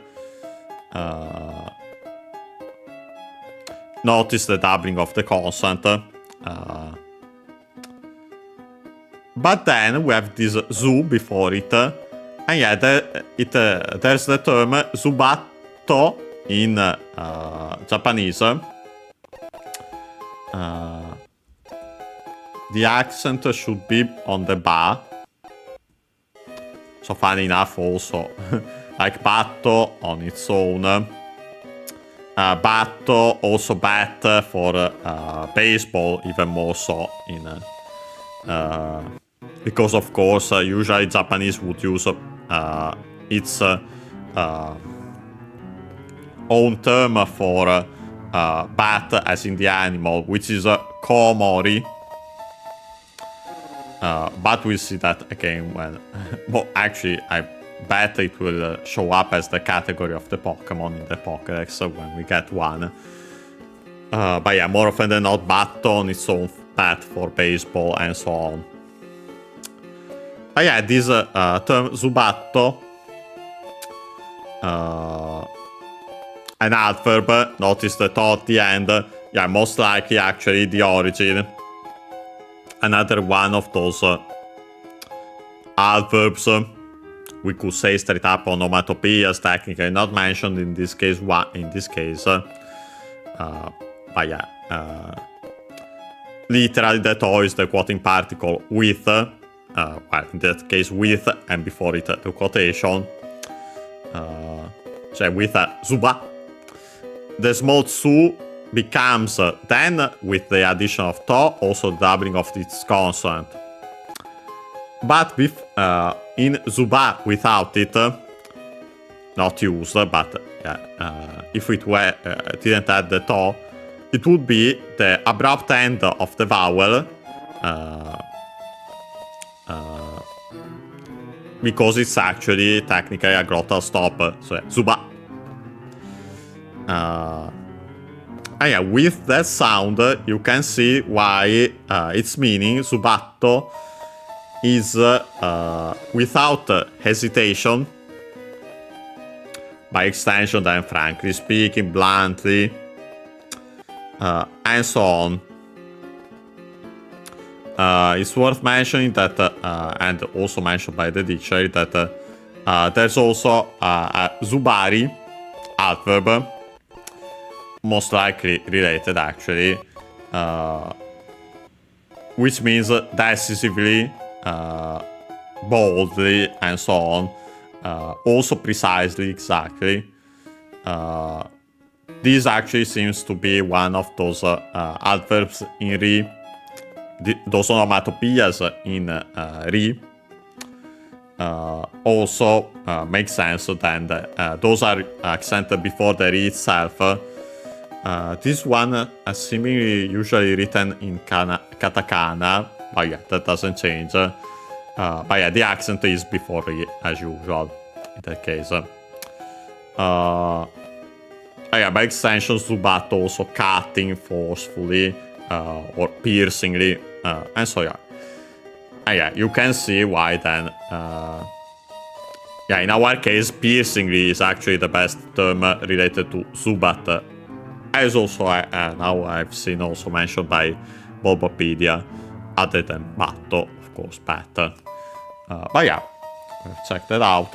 Notice the doubling of the consonant. But then we have this zu before it. And yeah, there's the term zubatto in Japanese. The accent should be on the ba. So funny enough also, like batto on its own. Batto, also bat for baseball, even more so in because of course usually Japanese would use its own term for bat as in the animal, which is komori. But we'll see that again when... well, actually, I bet it will show up as the category of the Pokemon in the Pokédex when we get one. But yeah, more often than not, batto on its own bat for baseball and so on. But yeah, this term zubatto, an adverb, notice the to at the end, yeah, most likely actually the origin. Another one of those adverbs, we could say straight up onomatopoeias, technically not mentioned in this case. But yeah, literally the to is the quoting particle with, well, in that case with, and before it the quotation, so with zuba. The small tsu becomes then, with the addition of to, also doubling of its consonant. But with, in zuba without it, not used, but if it were didn't have the to, it would be the abrupt end of the vowel, because it's actually technically a glottal stop, so zuba. Yeah, with that sound, you can see why its meaning, zubatto, is without hesitation, by extension, then frankly speaking, bluntly, and so on. It's worth mentioning that, and also mentioned by the dictionary, that there's also a zubari adverb, most likely related actually, which means decisively, boldly, and so on, also precisely, exactly. This actually seems to be one of those adverbs in re, those onomatopoeias in re. Also makes sense then that those are accented before the re itself. This one seemingly usually written in katakana, but yeah, that doesn't change. But yeah, the accent is before E as usual in that case. Yeah, by extension, Zubat also cutting forcefully or piercingly, and so yeah, you can see why then. Yeah, in our case, piercingly is actually the best term related to Zubat, as also now I've seen also mentioned by Bulbapedia, other than Batto, of course, Bat. But yeah, check that out.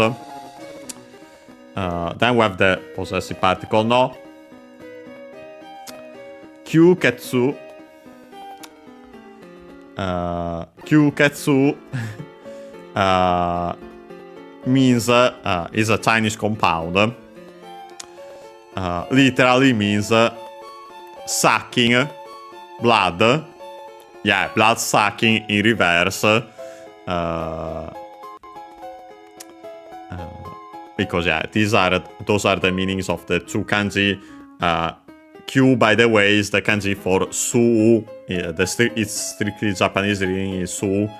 Then we have the possessive particle no. Kyuketsu. Kyuketsu means is a Chinese compound. Literally means sucking blood. Yeah, blood sucking in reverse. Because yeah, those are the meanings of the two kanji. Q, by the way, is the kanji for su. Yeah, its strictly Japanese reading is su,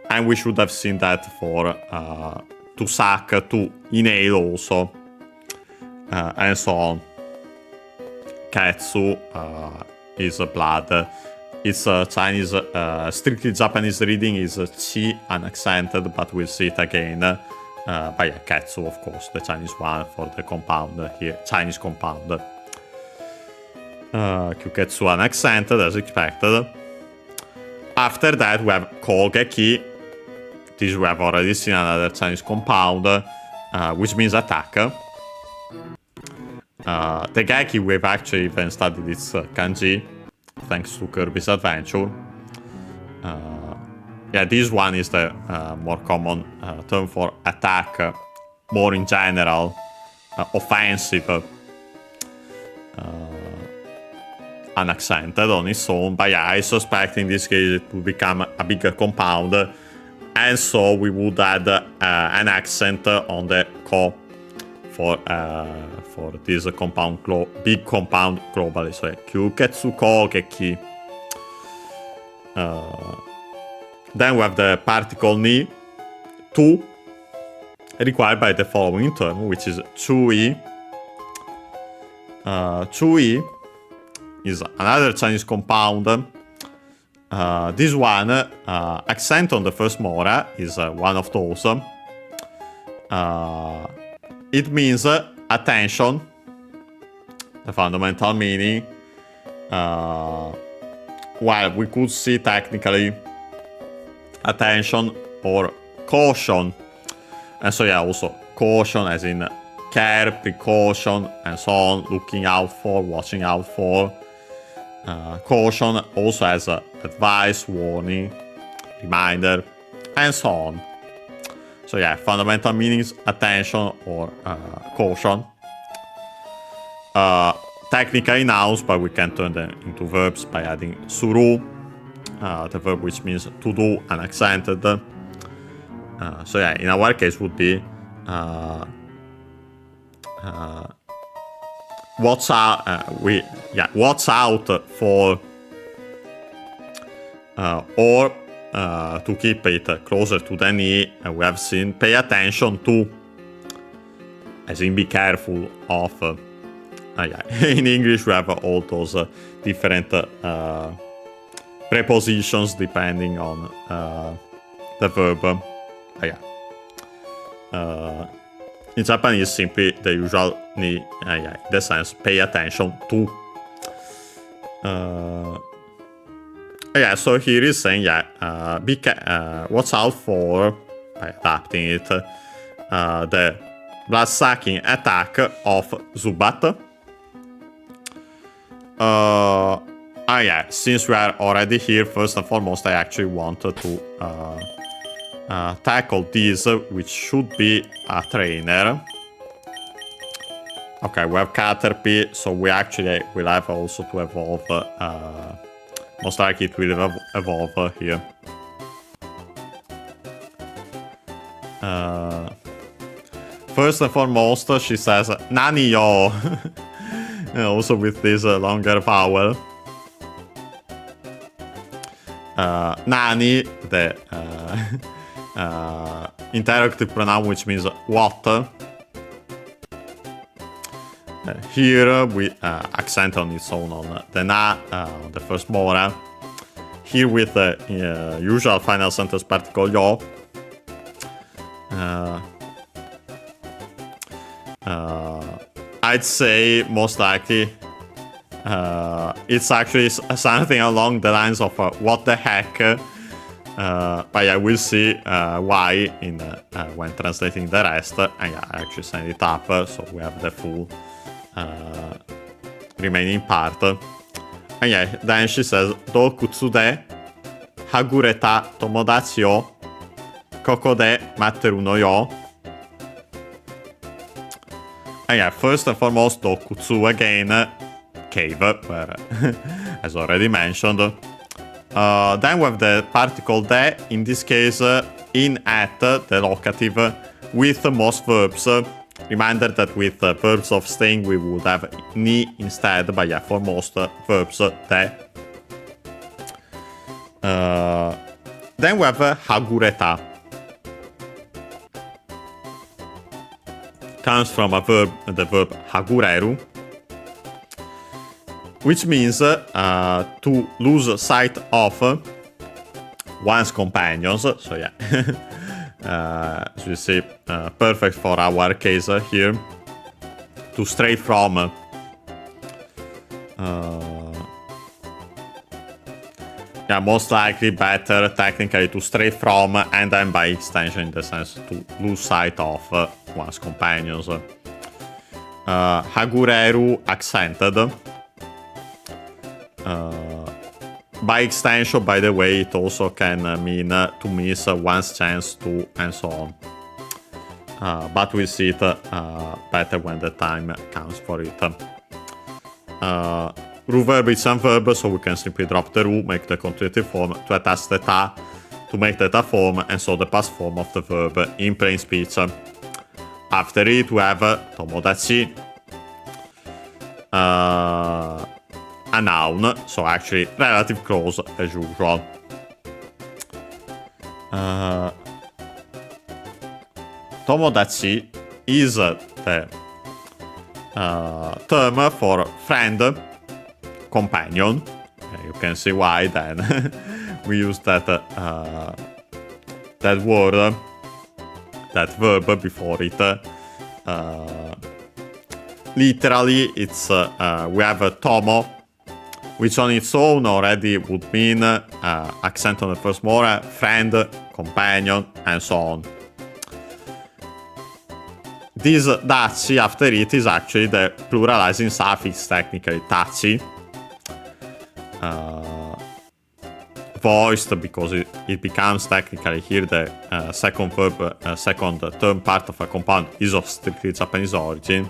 and we should have seen that for to suck, to inhale also, and so on. Ketsu is blood. Its Chinese, strictly Japanese reading is chi unaccented, but we'll see it again. But yeah, Ketsu, of course, the Chinese one for the compound here, Chinese compound. Kyuketsu unaccented as expected. After that, we have Kogeki. This we have already seen another Chinese compound, which means attack. The Geki, we've actually even studied its kanji, thanks to Kirby's Adventure. Yeah, this one is the more common term for attack, more in general, offensive, unaccented on its own. But yeah, I suspect in this case it will become a bigger compound, and so we would add an accent on the ko for this compound, big compound globally. So Kyuketsu Kogeki. Then we have the particle ni, tu, required by the following term, which is chui. Chui is another Chinese compound. This one, accent on the first mora, is one of those. It means attention, the fundamental meaning. While we could see technically attention or caution, and so yeah, also caution as in care, precaution, and so on, looking out for, watching out for. Caution also as advice, warning, reminder, and so on. So yeah, fundamental meanings, attention or caution. Technically nouns, but we can turn them into verbs by adding suru, the verb which means to do, unaccented. So yeah, in our case would be watch out. Watch out for, or to keep it closer to the knee. We have seen pay attention to, as in be careful of. Yeah. In English we have all those different prepositions depending on the verb. Yeah. In Japanese, simply the usual ni, in the sense pay attention to. Yeah, so here is saying, watch out for, by adapting it, the blood-sucking attack of Zubat. Since we are already here, first and foremost, I actually wanted to tackle this, which should be a trainer. Okay, we have Caterpie, so we actually will have also to evolve. Most likely it will evolve here. First and foremost, she says Nani yo! Also with this longer vowel. Nani, the interrogative pronoun, which means what. Here we accent on its own on the na, on the first mora. Here with the usual final sentence particle yo. I'd say most likely it's actually something along the lines of what the heck. But yeah, we'll see why in when translating the rest. And yeah, I actually signed it up, so we have the full remaining part. And yeah, then she says, Do kutsu de hagureta tomodachi o koko de matteru no yo. And yeah, first and foremost, do kutsu again, cave, where, as already mentioned. Then we have the particle de, in this case, in at, the locative, with most verbs. Reminder that with verbs of staying we would have ni instead, but yeah, for most verbs, de. Then we have hagureta. Comes from a verb, the verb hagureru, which means to lose sight of one's companions. So yeah, as you see, perfect for our case here. To stray from. Yeah, most likely better technically to stray from, and then by extension in the sense to lose sight of one's companions. Hagureru accented. By extension, by the way, it also can mean to miss one's chance to, and so on. But we'll see it better when the time comes for it. Ru verb is some verb, so we can simply drop the ru, make the continuative form to attach the ta, to make the ta form, and so the past form of the verb in plain speech. After it, we have tomodachi, a noun, so actually relative close as usual. Tomodachi is the term for friend, companion. You can see why then we use that that word, that verb before it. Literally, it's we have tomo, which on its own already would mean accent on the first mora, friend, companion, and so on. This dachi after it is actually the pluralizing suffix, technically, tachi. Voiced because it becomes technically here the second verb, second term part of a compound is of strictly Japanese origin.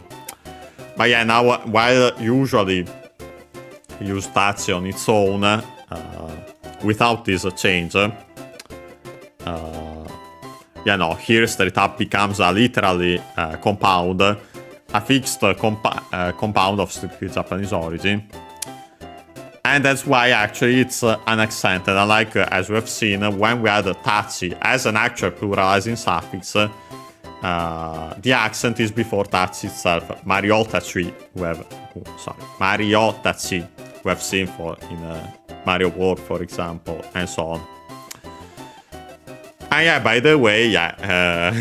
But yeah, now while usually use tachi on its own without this change, yeah, no, here straight up becomes a literally compound, a fixed compound of strictly Japanese origin. And that's why actually it's unaccented, unlike as we have seen when we had tachi as an actual pluralizing suffix, the accent is before tachi itself. Mariotachi, Mariotachi, we have seen for in Mario World, for example, and so on. And yeah, by the way, yeah,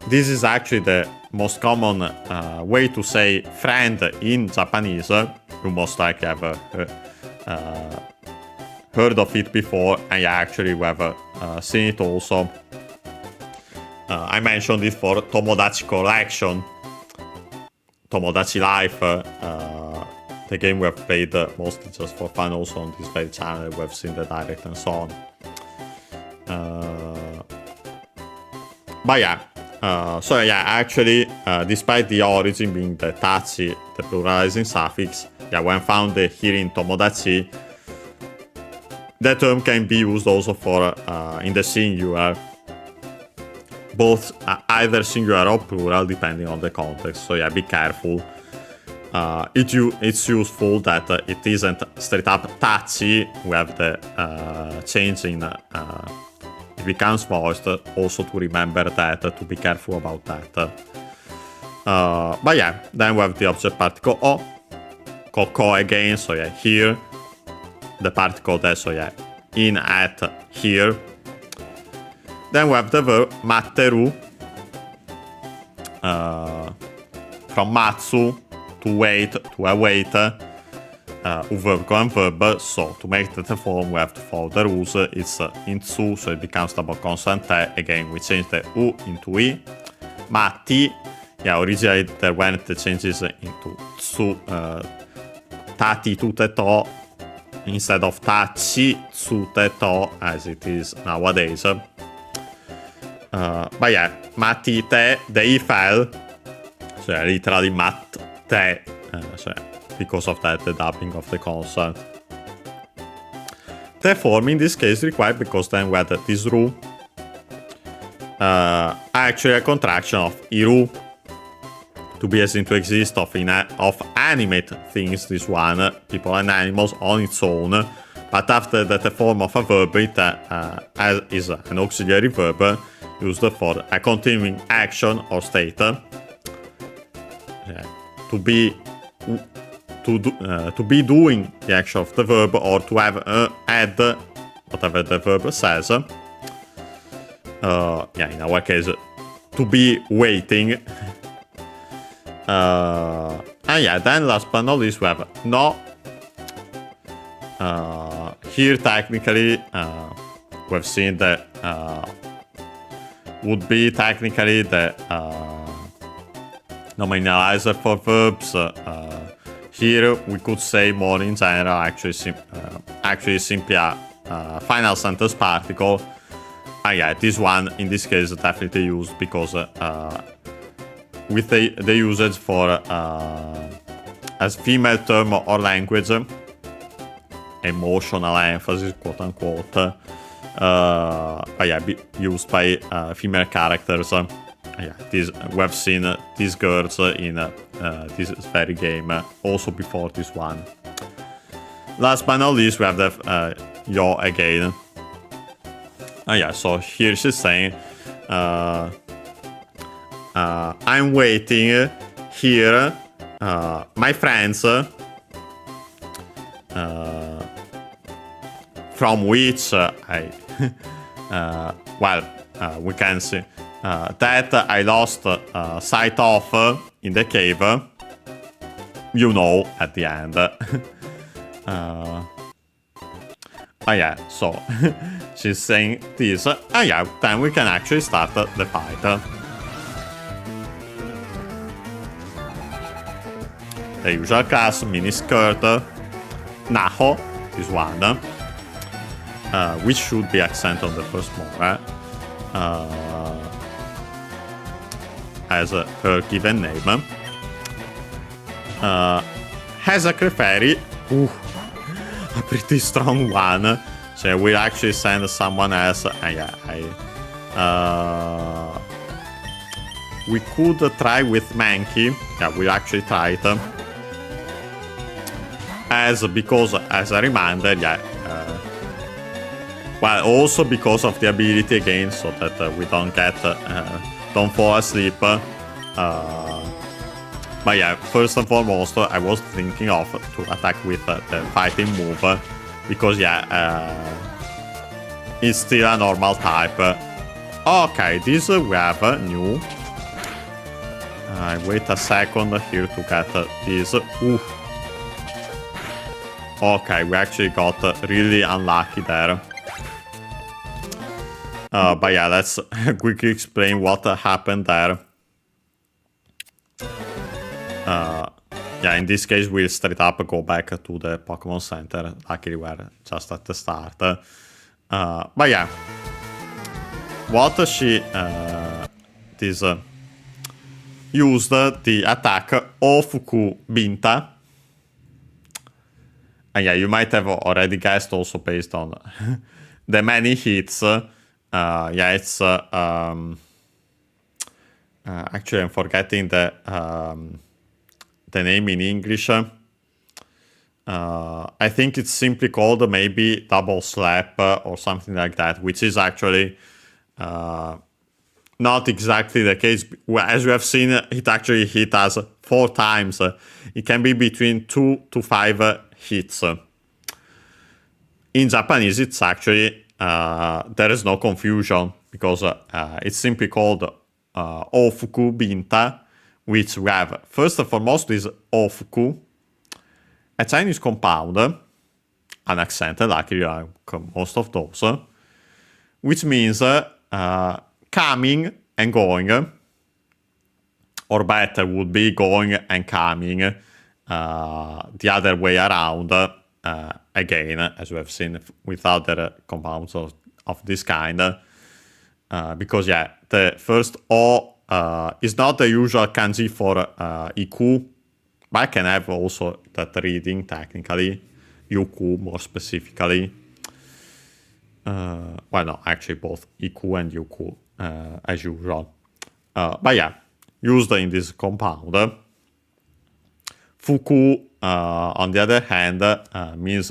this is actually the most common way to say friend in Japanese. You most likely have heard of it before, and yeah, actually we have seen it also. I mentioned it for Tomodachi Collection, Tomodachi Life, the game we have played mostly just for fun, also on this very channel. We have seen the direct and so on. But yeah, so yeah, actually, despite the origin being the tachi, the pluralizing suffix, yeah, when found here in Tomodachi, the term can be used also for in the singular, both either singular or plural, depending on the context. So yeah, be careful. It's useful that it isn't straight up tachi. We have the change in becomes voiced, also to remember that, to be careful about that. But yeah, then we have the object particle O, Coco again, so yeah, here, the particle there, so yeah, in, at, here. Then we have the verb matteru, from matsu, to wait, to await, verb and verb. So to make that a form, we have to follow the rules. It's in tsu, so it becomes double consonant. Again, we change the u into i. Matti, yeah, originally there went the changes into tsu, tati tute to, instead of tachi tsute to, as it is nowadays. But yeah, matti te, they fell. So yeah, literally mat te. So yeah, because of that, the dubbing of the consonant. The form in this case required because then we had this ru. Actually a contraction of iru. To be as in to exist of animate things, this one, people and animals on its own. But after that, the form of a verb, it is an auxiliary verb used for a continuing action or state. To be doing the action of the verb, or to have add whatever the verb says. Yeah, in our case, to be waiting. And yeah, then last but not least we have no. Here technically we've seen that would be technically the nominalizer for verbs. Here we could say more in general, actually simply a final sentence particle. And yeah, this one in this case is definitely used because with the usage for as female term or language, emotional emphasis, quote unquote, but yeah, used by female characters. Yeah, we have seen these girls in this very game, also before this one. Last but not least, we have the yo again. Yeah, so here she's saying, I'm waiting here, my friends, from which we can see that I lost sight of in the cave, you know, at the end. Yeah, so she's saying this. Yeah, then we can actually start the fight. The usual class, mini skirt, naho, this one, which should be accent on the first more, as her given name. Has a Clefairy, a pretty strong one, so we'll actually send someone else. We could try with Mankey. Yeah, we'll actually try it. As a reminder, yeah. Well, also because of the ability again, so that we don't fall asleep. But yeah, first and foremost, I was thinking of to attack with the fighting move, because yeah, it's still a normal type. Okay, this we have new. I wait a second here to get this. Oof. Okay, we actually got really unlucky there. But yeah, let's quickly explain what happened there. Yeah, in this case, we'll straight up go back to the Pokémon Center. Luckily, we're just at the start. But yeah, what she used the attack Ofuku Binta. And yeah, you might have already guessed also based on the many hits. Yeah, it's actually I'm forgetting the name in English. I think it's simply called maybe double slap or something like that, which is actually not exactly the case. As we have seen, it actually hit us 4 times. It can be between 2 to 5 hits. In Japanese, it's actually, there is no confusion because it's simply called Ofuku Binta, which we have, first and foremost, is Ofuku, a Chinese compound, unaccented, luckily like most of those, which means coming and going, or better would be going and coming the other way around, again, as we have seen with other compounds of this kind, because yeah, the first O is not the usual kanji for iku, but I can have also that reading technically, yuku more specifically. Well, no, actually both iku and yuku as usual. But yeah, used in this compound. Fuku, on the other hand, means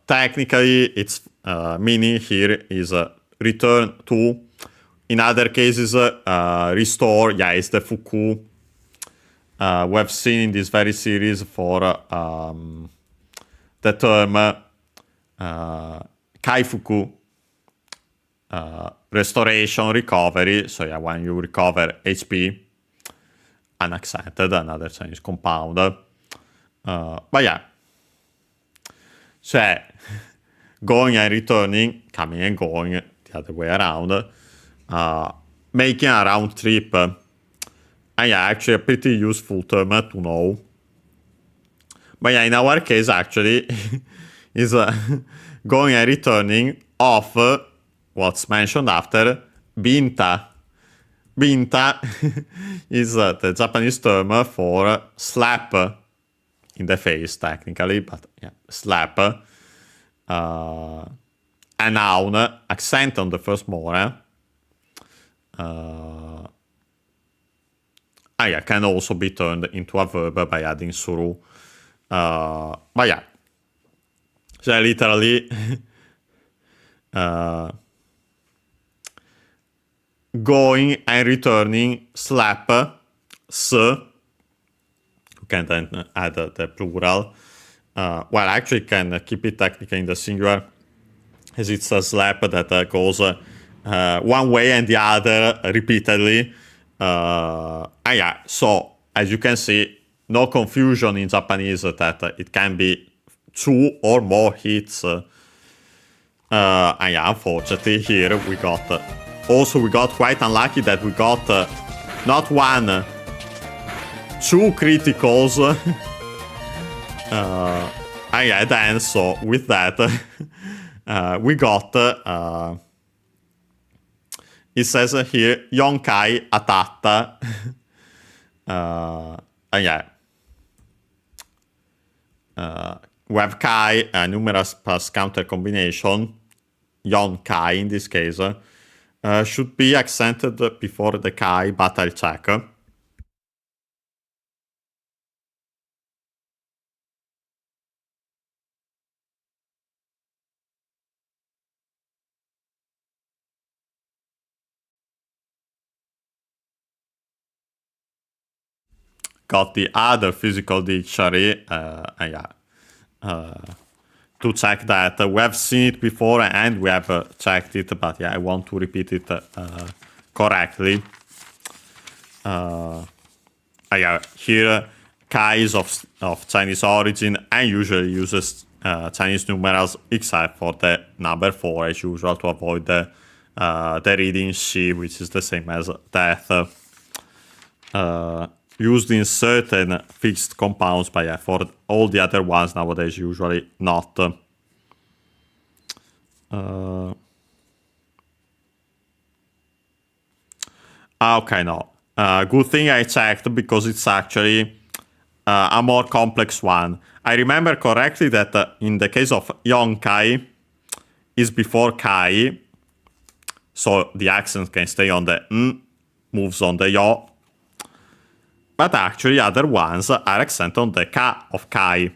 technically its meaning here is return to. In other cases, restore. Yeah, it's the fuku we have seen in this very series for the term kaifuku, restoration, recovery. So yeah, when you recover HP, unaccented, another Chinese compound. But yeah, so going and returning, coming and going, the other way around, making a round trip. And yeah, actually a pretty useful term to know. But yeah, in our case, actually, is going and returning of what's mentioned after binta. Binta is the Japanese term for slap in the face, technically, but yeah, slap. A noun, accent on the first more. Yeah, can also be turned into a verb by adding suru. But yeah, so literally going and returning slap, s. You can then add the plural. Well, actually can keep it technically in the singular, as it's a slap that goes one way and the other repeatedly. Yeah, so as you can see, no confusion in Japanese that it can be 2 or more hits. Yeah, unfortunately here we got quite unlucky that we got not 1, 2 criticals. Yeah, then so with that we got it says here, Yonkai Atatta. Yeah. We have Kai, numerous plus counter combination. Yonkai in this case. Should be accented before the Kai, but I'll check. Got the other physical dictionary, yeah, to check that. We have seen it before and we have checked it, but yeah, I want to repeat it correctly. Yeah, here Kai is of Chinese origin and usually uses Chinese numerals except for the number 4 as usual to avoid the reading Shi, which is the same as death. Used in certain fixed compounds, but yeah, for all the other ones nowadays, usually not. Okay, no. Good thing I checked because it's actually a more complex one. I remember correctly that in the case of Yonkai is before Kai, so the accent can stay on the n, moves on the yo. But actually other ones are accent on the ka of Kai.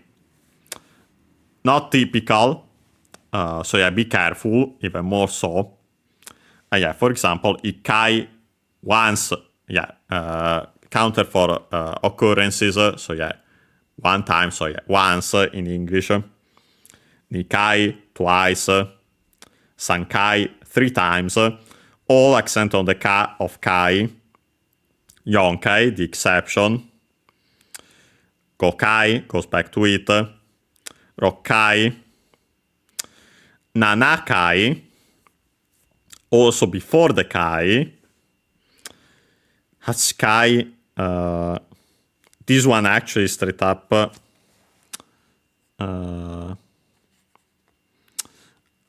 Not typical, So yeah, be careful, even more so. Yeah, for example, ikai once, counter for occurrences. So yeah, one time, so yeah, once in English. Nikai twice. Sankai 3 times. All accent on the ka of kai. Yonkai, the exception. Gokai goes back to it. Rokkai. Nanakai, also before the kai. Hachikai, this one actually straight up.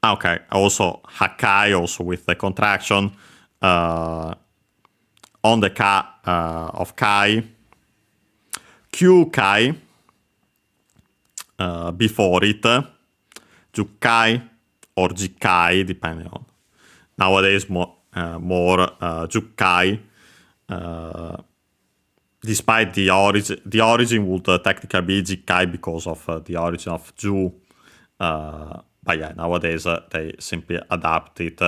Okay, also Hakai, also with the contraction on the ka of kai. Kyukai, before it. Jukai or Jikai, depending on. Nowadays, more Jukai. Despite the origin would technically be Jikai because of the origin of Ju. But yeah, nowadays they simply adapt it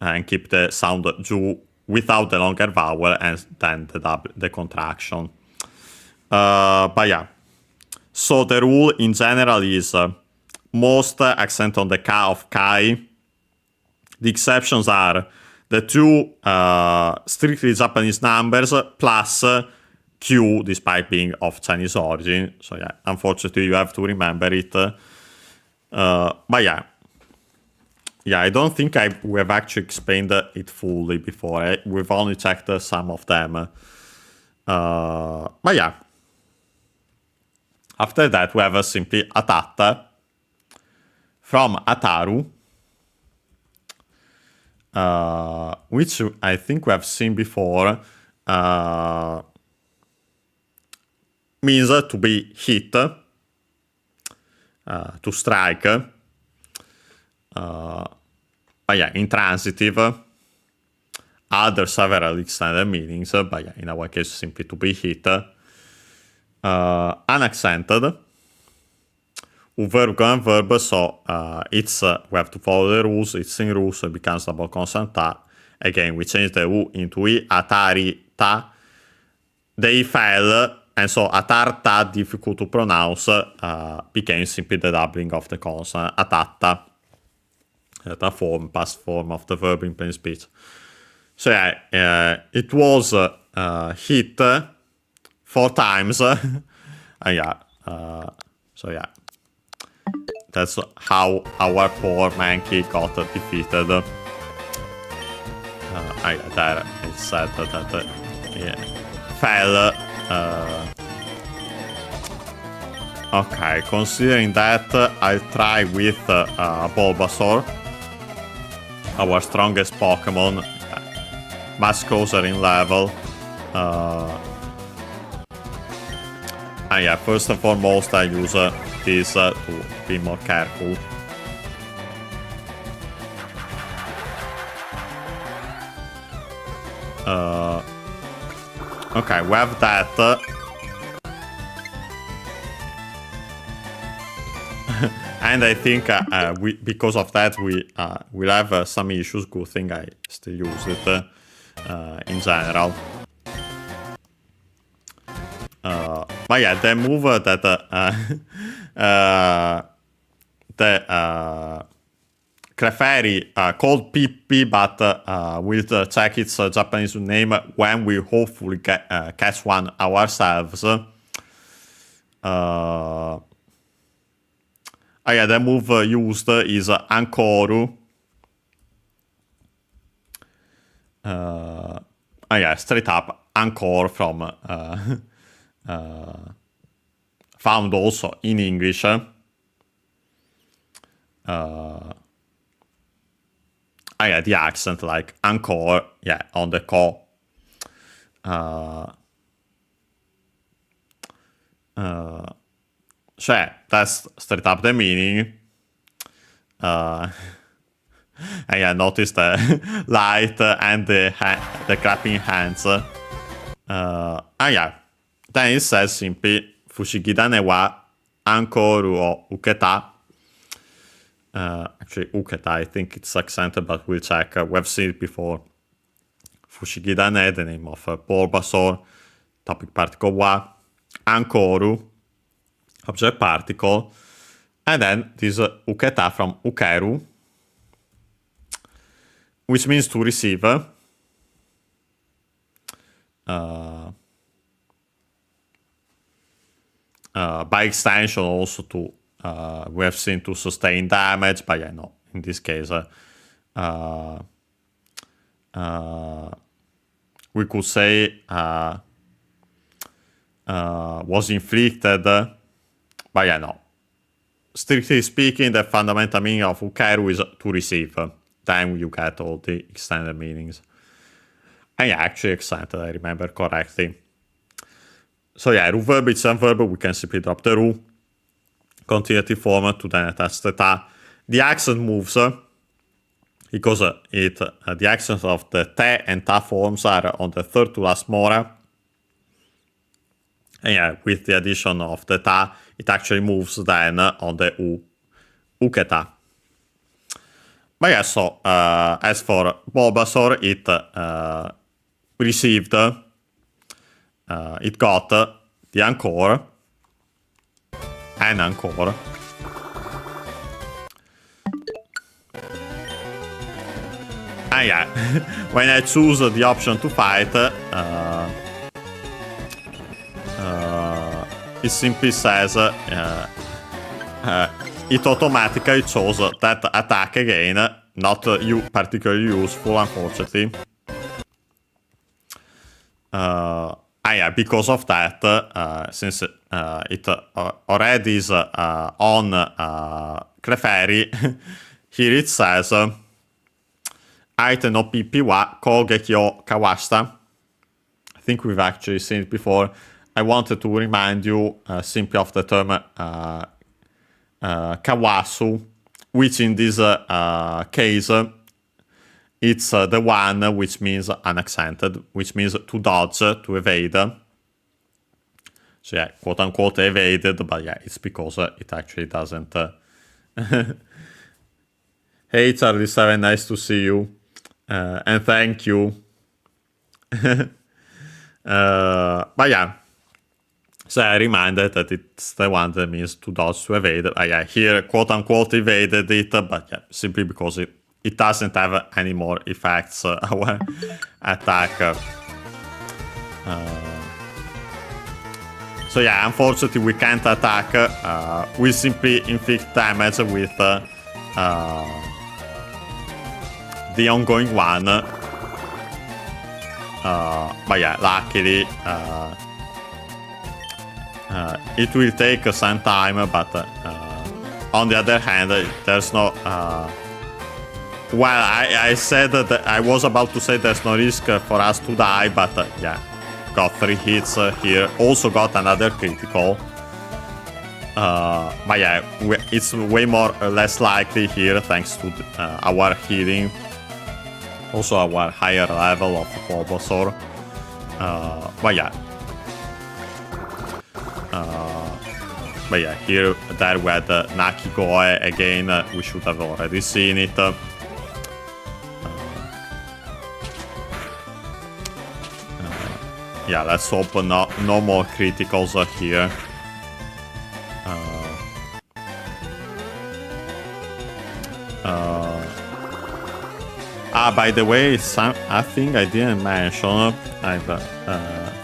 and keep the sound Ju without the longer vowel and then the contraction. But yeah, so the rule in general is most accent on the ka of kai. The exceptions are the 2 strictly Japanese numbers plus Q, despite being of Chinese origin. So yeah, unfortunately you have to remember it. But yeah, I don't think we have actually explained it fully before. We've only checked some of them. But yeah, after that we have simply Atatta from Ataru, which I think we have seen before, means to be hit, to strike. But yeah, intransitive. Other several extended meanings, but yeah, in our case, simply to be hit. Unaccented. Verb and verb, so it's we have to follow the rules. It's in rules, so it becomes double consonant ta. Again, we change the u into i. Atari ta. They fell, and so atarta, difficult to pronounce, became simply the doubling of the consonant. Atatta, the form, past form of the verb in plain speech. So yeah, it was hit 4 times. So yeah. That's how our poor monkey got defeated. There it said that fell. Okay, considering that, I'll try with Bulbasaur, our strongest Pokemon, much closer in level. Yeah, first and foremost, I use this to be more careful. Okay, we have that. And I think because of that we'll have some issues. Good thing I still use it in general. But yeah, the move that the Clefairy called Pippi, but we'll check its Japanese name when we hopefully catch one ourselves. Yeah, the move used is Ankoru. Yeah, straight up Encore from found also in English. Yeah, the accent like encore, yeah, on the ko. So yeah, that's straight up the meaning. And yeah, notice the light and the clapping hands. Yeah, then it says simply Fushigida ne wa Ankoru o uketa. actually Uketa, I think it's accented, but we'll check. We've seen it before. Fushigidane, the name of Bulbasaur, topic particle wa, Ankoru, object particle, and then this Uketa from Ukeru, which means to receive. By extension, also to we have seen to sustain damage, but yeah, no, in this case, we could say was inflicted, but yeah, no. Strictly speaking, the fundamental meaning of Ukeru is to receive. Then you get all the extended meanings. And yeah, actually extended, I remember correctly. So yeah, ru verb, it's a verb, we can simply drop the ru, continuative form to then attach the ta. The accent moves, because the accents of the te and ta forms are on the third to last mora. And yeah, with the addition of the ta, it actually moves then on the u, uketa. But yeah, so as for Bulbasaur, it received, it got the Encore, and Encore. And yeah, when I choose the option to fight, it simply says it automatically chose that attack again, not particularly useful, unfortunately. Yeah, because of that, since it already is on Clefairy, here it says Aite no PP wa Kogeki o Kawashita. I think we've actually seen it before. I wanted to remind you simply of the term Kawasu, which in this case, it's the one which means unaccented, which means to dodge, to evade. So yeah, quote unquote evaded, but yeah, it's because it actually doesn't. Hey Charlie7, nice to see you. And thank you. But yeah, so I reminded that it's the one that means to dodge, to evade. Yeah, here quote unquote evaded it, but yeah, simply because it doesn't have any more effects, our attack. So yeah, unfortunately we can't attack. We simply inflict damage with the ongoing one. But yeah, luckily it will take some time, but on the other hand, there's no... well, I said that I was about to say there's no risk for us to die, but yeah, got 3 hits here. Also got another critical. But yeah, it's way more or less likely here thanks to our healing. Also our higher level of Bulbasaur. But yeah. But yeah, here there we had Nakigoe again. We should have already seen it. Yeah, let's hope no more criticals here. By the way, I think I didn't mention, I've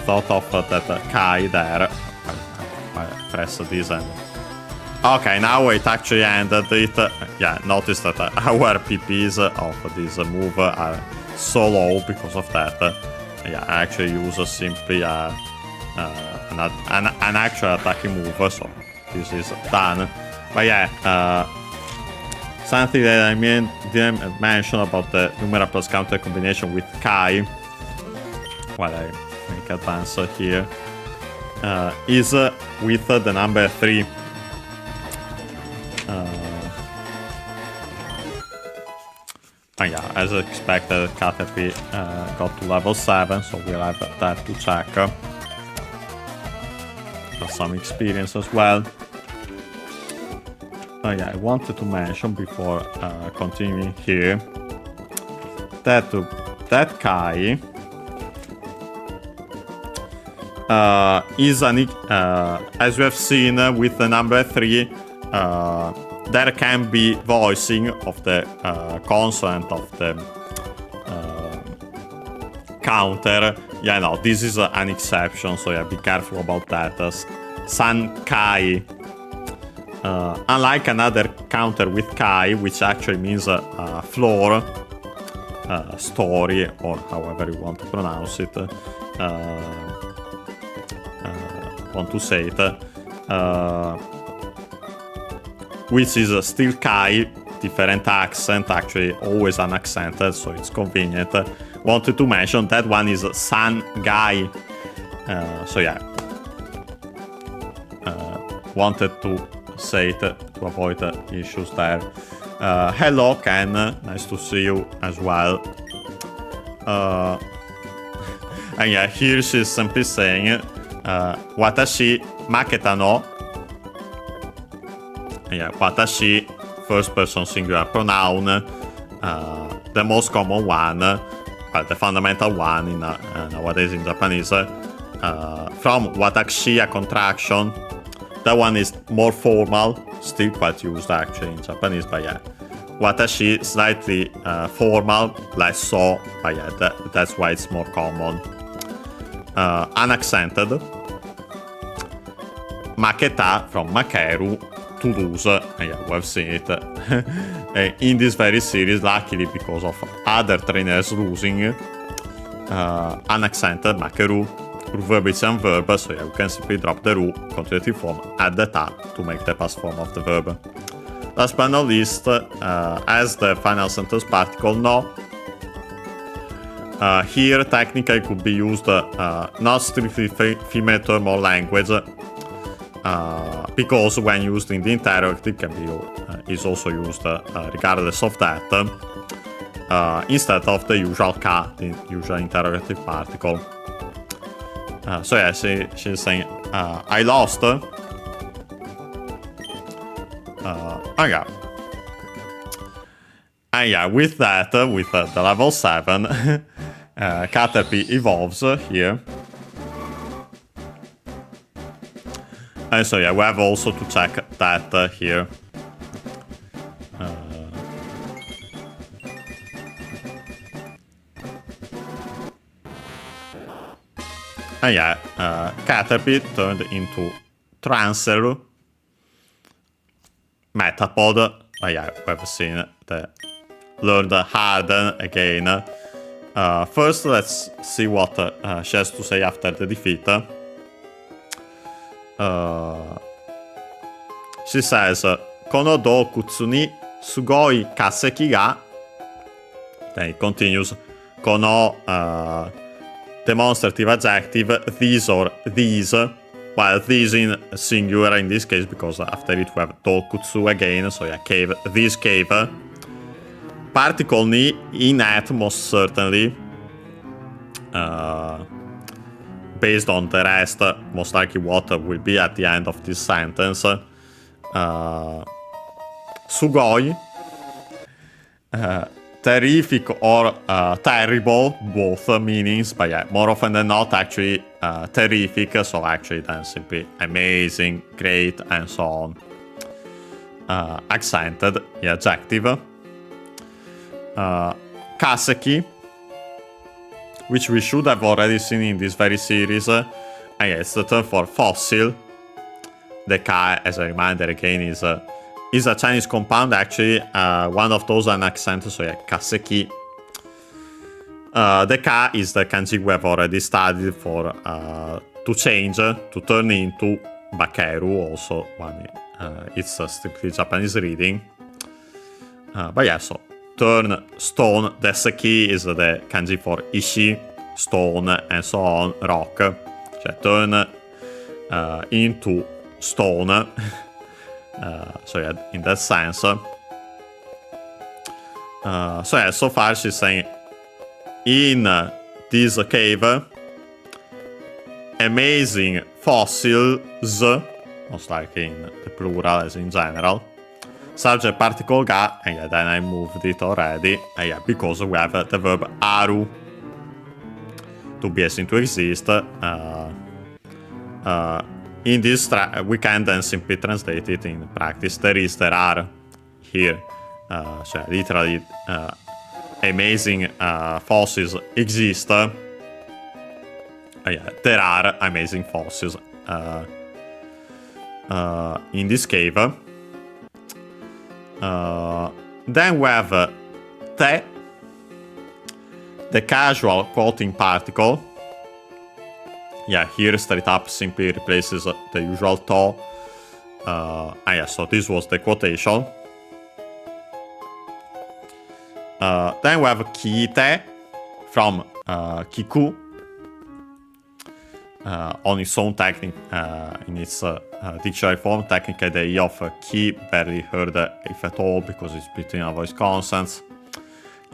thought of that Kai there. I press this and... Okay, now it actually ended it. Yeah, notice that our PPs of this move are so low because of that. Yeah, I actually use simply an actual attacking move, so this is done. But yeah, something that I didn't mention about the numeral plus counter combination with Kai, while I make advance here, is with the number 3. Yeah, as expected, Caterpie got to level 7, so we'll have that to check. Got some experience as well. yeah, I wanted to mention before continuing here that that Kai is as we have seen with the number 3, there can be voicing of the consonant of the counter. Yeah, no, this is an exception, so yeah, be careful about that. San Kai. Unlike another counter with Kai, which actually means floor, story, or however you want to pronounce it, want to say it, which is still Kai, different accent, actually always unaccented, so it's convenient. Wanted to mention that one is San Gai, so yeah, wanted to say it to avoid the issues there. Hello Ken, nice to see you as well. And yeah, here she's simply saying watashi maketa no. Yeah, watashi, first person singular pronoun, the most common one, the fundamental one in nowadays in Japanese, from watashi, a contraction. That one is more formal, still quite used actually in Japanese, but yeah. Watashi, slightly formal, less so, but yeah, that's why it's more common. Unaccented. Maketa, from makeru, to lose. Yeah, we've seen it in this very series, luckily because of other trainers losing. Unaccented, makeru. Verb is and verb, so yeah, we can simply drop the ru, continuative form, add the ta to make the past form of the verb. Last but not least, as the final sentence particle no, here technically could be used not strictly female term or language, because when used in the interrogative can be is also used regardless of that, instead of the usual ka, the usual interrogative particle. So yeah, she's saying, I lost. Okay. And yeah, with that, with the level 7, Caterpie evolves here. And so yeah, we have also to check that here. And yeah, Caterpie turned into Trancer, Metapod. But yeah, we've seen the learned Harden again. First, let's see what she has to say after the defeat. She says, Kono do kutsu ni sugoi kaseki ga. Then it continues, Kono demonstrative adjective, these or these. Well, these in singular in this case, because after it we have dokutsu again, so yeah, cave, this cave. Particle ni, in at most certainly. Based on the rest, most likely what will be at the end of this sentence. Sugoi. Terrific or terrible, both meanings, but yeah, more often than not actually terrific, so actually then simply amazing, great, and so on. Accented, the adjective. Kaseki, which we should have already seen in this very series. And yeah, it's the term for fossil. The ka, as a reminder again, is a Chinese compound, actually, one of those unaccented, so yeah, kaseki. The ka is the kanji we have already studied for to change, to turn into bakeru, also when it's a strictly Japanese reading. But yeah, so turn stone, the seki is the kanji for ishi, stone, and so on, rock. So turn into stone. So yeah, in that sense. So yeah, so far she's saying, in this cave, amazing fossils, most likely in the plural as in general, subject particle ga, and yeah, then I moved it already, and yeah, because we have the verb aru to be seen to exist. In this, we can then simply translate it in practice. There is, there are here. So literally, amazing fossils exist. Yeah, there are amazing fossils in this cave. Then we have te, the casual quoting particle. Yeah, here straight up simply replaces the usual to. Yeah, so this was the quotation. Then we have kite from kiku. On its own technique, in its dictionary form, technically the E of ki barely heard if at all because it's between our voice consonants.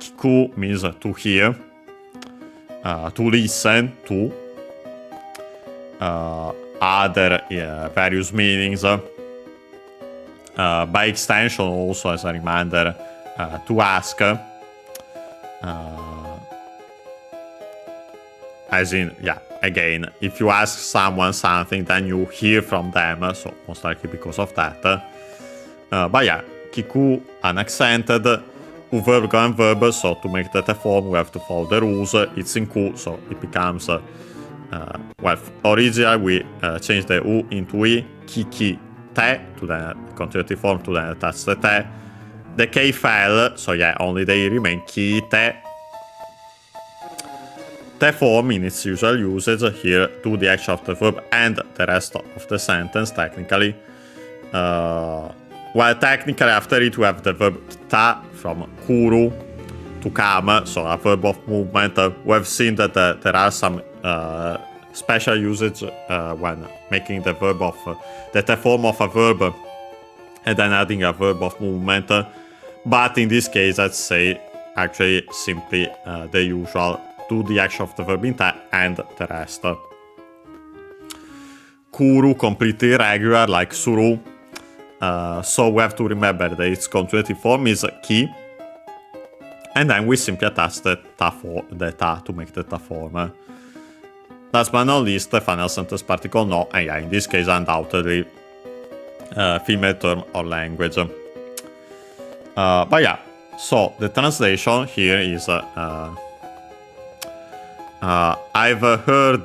Kiku means to hear, to listen to. Other various meanings. By extension, also as a reminder, to ask. As in, yeah, again, if you ask someone something, then you hear from them, so most likely because of that. But yeah, kiku unaccented, verb go and verb, so to make that a form, we have to follow the rules. It's in ku, so it becomes, well, originally we changed the u into i, kiki te, to the continuative form, to then attach the te. The k fell, so yeah, only the i remain, ki te. The form in its usual usage here do the action of the verb and the rest of the sentence technically. While technically after it we have the verb ta from kuru, to come, so a verb of movement. We have seen that there are some special usage when making the verb of the form of a verb and then adding a verb of movement. But in this case, I'd say actually simply the usual. Do the action of the verb in ta and the rest. Kuru completely irregular like suru. So we have to remember that its continuative form is ki. And then we simply attach the ta to make the ta form. Last but not least, the final sentence particle no, and yeah, in this case undoubtedly female term or language. But yeah, so the translation here is I've heard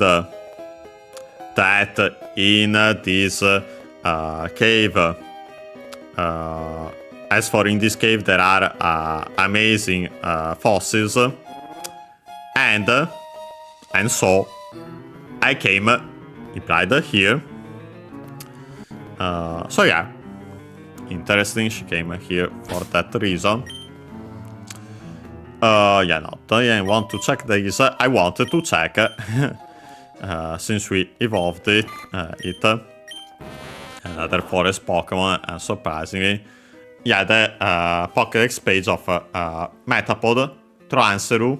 that in this cave, as for in this cave, there are amazing fossils, and so I came implied here. So yeah, interesting. She came here for that reason. Yeah, not. I want to check this. I wanted to check since we evolved it. Another forest Pokemon, and surprisingly, yeah, the Pokédex page of Metapod, Transeru.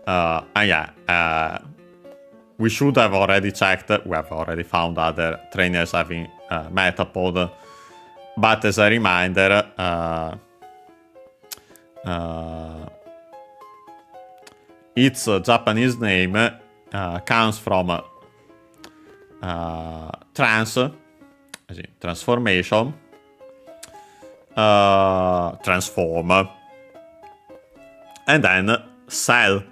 And yeah, we should have already checked. We have already found other trainers having Metapod, but as a reminder. Its Japanese name comes from trans, as in transformation, transform, and then cell.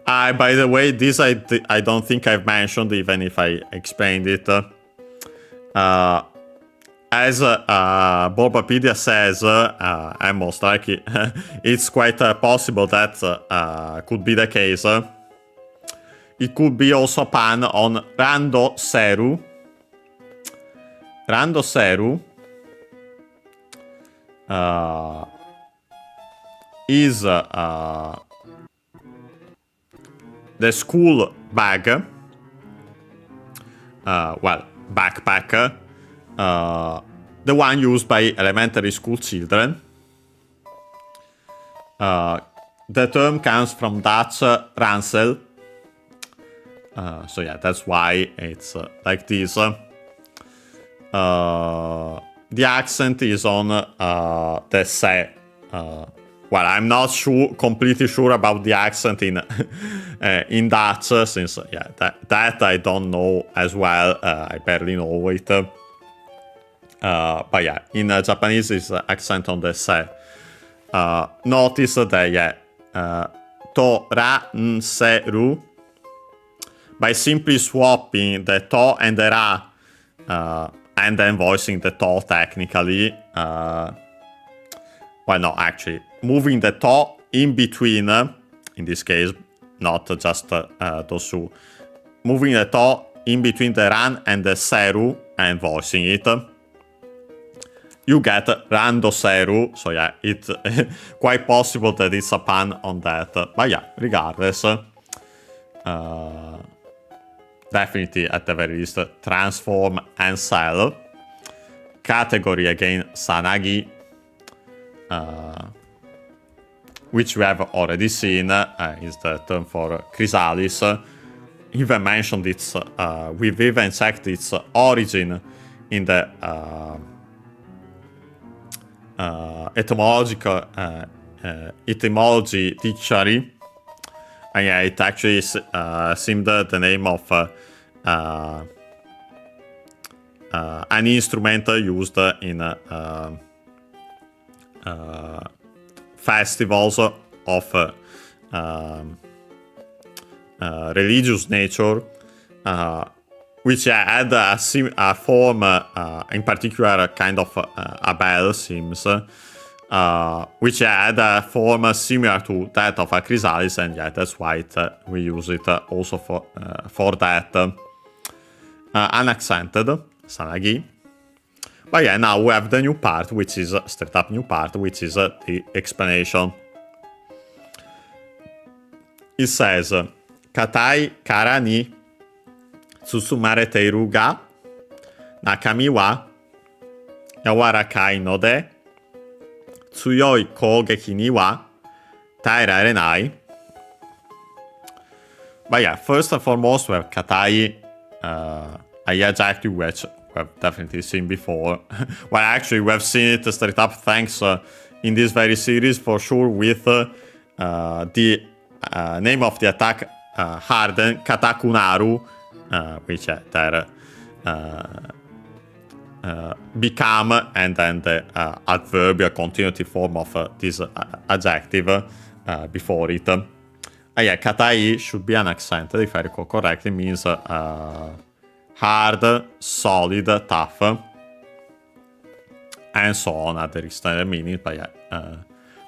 By the way, this I don't think I've mentioned, even if I explained it. As Bulbapedia says, and most likely it's quite possible that could be the case. It could be also a pun on Rando Seru. Rando Seru is the school bag, well, backpack. The one used by elementary school children. The term comes from Dutch ransel, So yeah, that's why it's like this. The accent is on the se. Well, I'm not completely sure about the accent in Dutch, since yeah, that I don't know as well. I barely know it. But yeah, in Japanese it's accent on the se. Notice that yeah, to, ra, n, se, ru. By simply swapping the to and the ra, and then voicing the to technically. Well, no, actually, moving the to in between, in this case, not just those two. Moving the to in between the ran and the seru and voicing it. You get rando seru, so yeah, it's quite possible that it's a pun on that. But yeah, regardless, definitely at the very least, transform and sell. Category again, sanagi. Which we have already seen is the term for chrysalis. Even mentioned its, we've even checked its origin in the etymology dictionary. And yeah, it actually seemed the name of an instrument used in festivals of religious nature, which had a form, in particular, a kind of a bell, seems, which had a form similar to that of a chrysalis, and yeah, that's why we use it also for that. Unaccented, sanagi. But yeah, now we have the new part, which is straight up new part, which is the explanation. It says, Katai kara ni tsutsumare teiru ga nakami wa yawarakai no de tsuyoi kogeki ni wa taerare nai. But yeah, first and foremost, we have katai, a adjective which we've definitely seen before. Well, actually, we've seen it straight up thanks in this very series for sure with the name of the attack, Harden, Katakunaru, which there become, and then the adverbial continuity form of this adjective before it. Yeah, katai should be unaccented, if I recall correctly, means hard, solid, tough, and so on, other extended meaning, but yeah,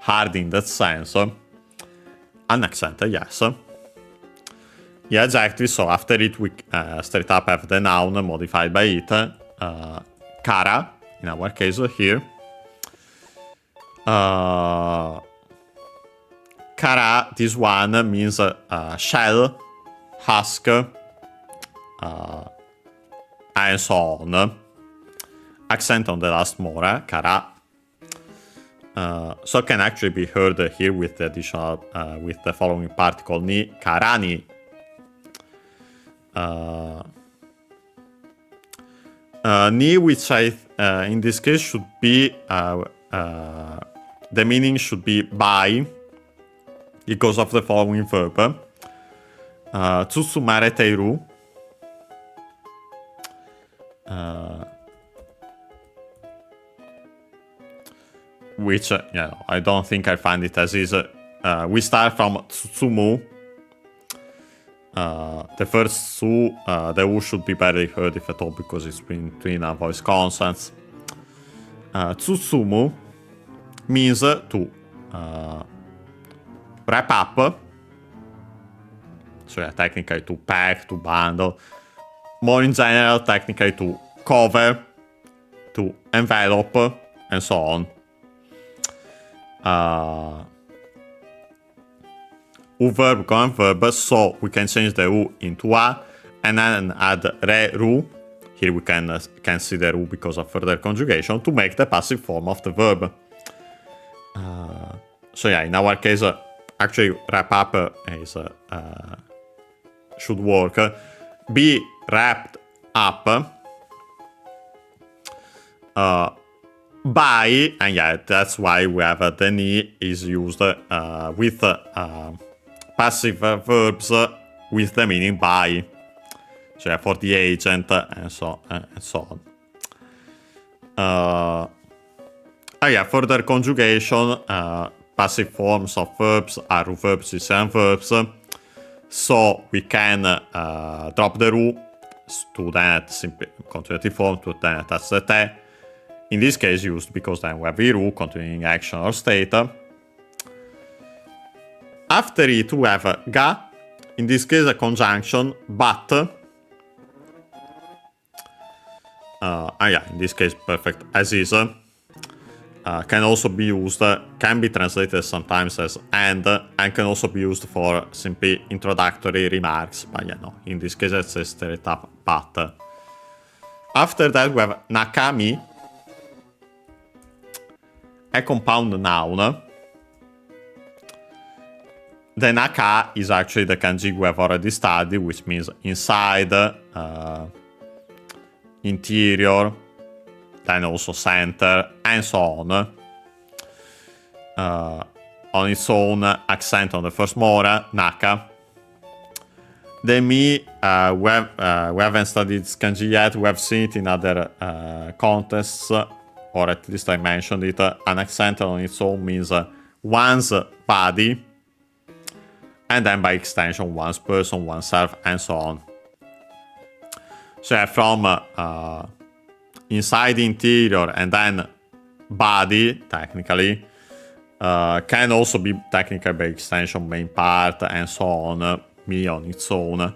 hard in that sense. Unaccented, yes. The adjective, so after it we straight up have the noun modified by it, kara, in our case here. Kara, this one means shell, husk, and so on. Accent on the last mora, kara. So can actually be heard here with the additional, with the following particle ni, karani. Ni, which in this case should be, the meaning should be by, because of the following verb. Tsutsumare teiru. Which, I don't think I find it as is. We start from tsutsumu. The first su, the u should be barely heard if at all, because it's between voice consonants. Tsutsumu means to wrap up. So yeah, technically to pack, to bundle. More in general, technically to cover, to envelope, and so on. U verb, con verb, so we can change the u into a, and then add re, ru. Here we can see the ru because of further conjugation, to make the passive form of the verb. So yeah, in our case, actually wrap up is should work. Be wrapped up by, and yeah, that's why we have the ni is used with passive verbs with the meaning by, so for the agent and so on. Yeah, further conjugation, passive forms of verbs are root verbs, and verbs. So we can drop the root to then simply continuative form to then attach the te. In this case used because then we have the root continuing action or state. After it we have ga, in this case a conjunction, but yeah, in this case perfect as is. Can also be used, can be translated sometimes as and can also be used for simply introductory remarks, but yeah, no, in this case it's a straight up but. After that we have nakami, a compound noun. The naka is actually the kanji we have already studied, which means inside, interior, then also center, and so on. On its own, accent on the first mora, naka. The mi, we haven't studied kanji yet, we have seen it in other contests, or at least I mentioned it. An accent on its own means one's body, and then by extension one's person, oneself, and so on. So from inside, interior, and then body, technically, can also be technically by extension main part, and so on, me on its own.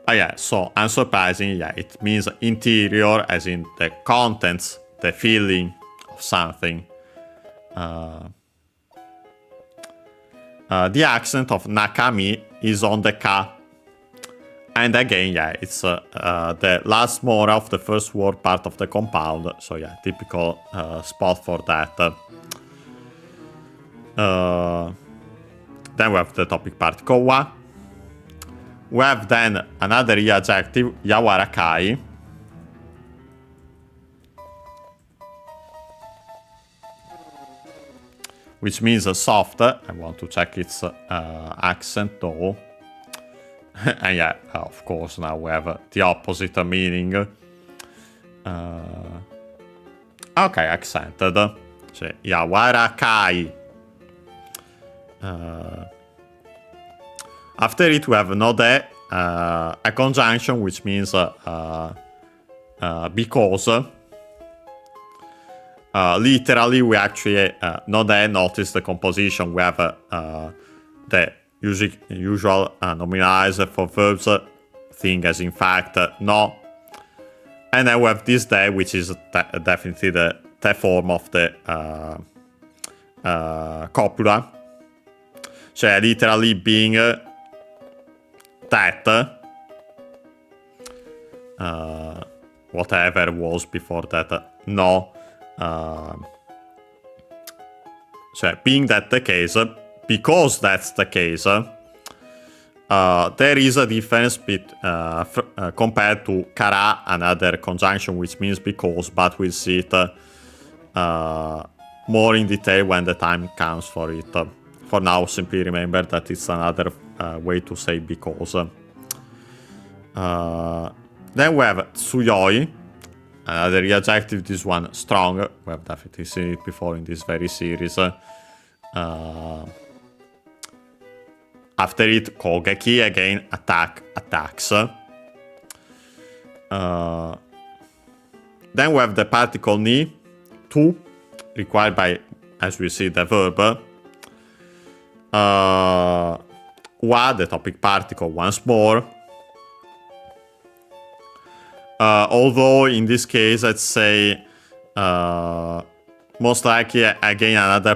Yeah, so unsurprisingly, yeah, it means interior as in the contents, the feeling of something. The accent of nakami is on the ka. And again, yeah, it's the last mora of the first word part of the compound. So yeah, typical spot for that. Then we have the topic particle wa. We have then another i adjective, yawarakai. Which means soft. I want to check its accent though. And yeah, of course, now we have the opposite meaning. Okay, accented. So, yawarakai. After it, we have node, a conjunction which means because. Literally, we actually node, notice the composition. We have the usual nominalizer for verbs, thing as in fact, no. And then we have this day, which is definitely the te form of the copula. So literally being that, whatever was before that, no. So being that the case, because that's the case, there is a difference compared to kara, another conjunction which means because, but we'll see it more in detail when the time comes for it. For now, simply remember that it's another way to say because. Then we have tsuyoi, another adjective, this one strong. We have definitely seen it before in this very series. After it, kogeki, again, attacks. Then we have the particle ni, to, required by, as we see, the verb. Wa, the topic particle, once more. Although in this case, let's say, most likely, again, another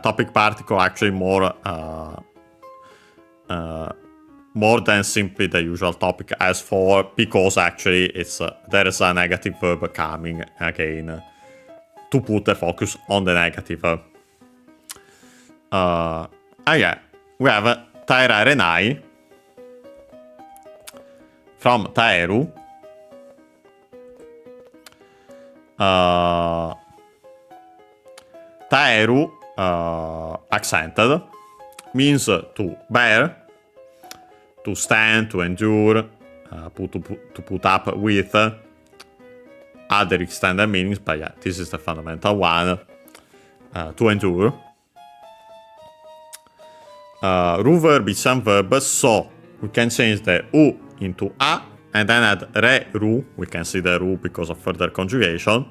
topic particle, actually more than simply the usual topic. As for because, actually, it's there is a negative verb coming again to put the focus on the negative. Yeah, we have taira renai. from Taeru. Taeru, accented, means to bear, to stand, to endure, to put up with. Other extended meanings, but yeah, this is the fundamental one. To endure. Ru verb is some verb, so we can change the U into A and then add re ru. We can see the ru because of further conjugation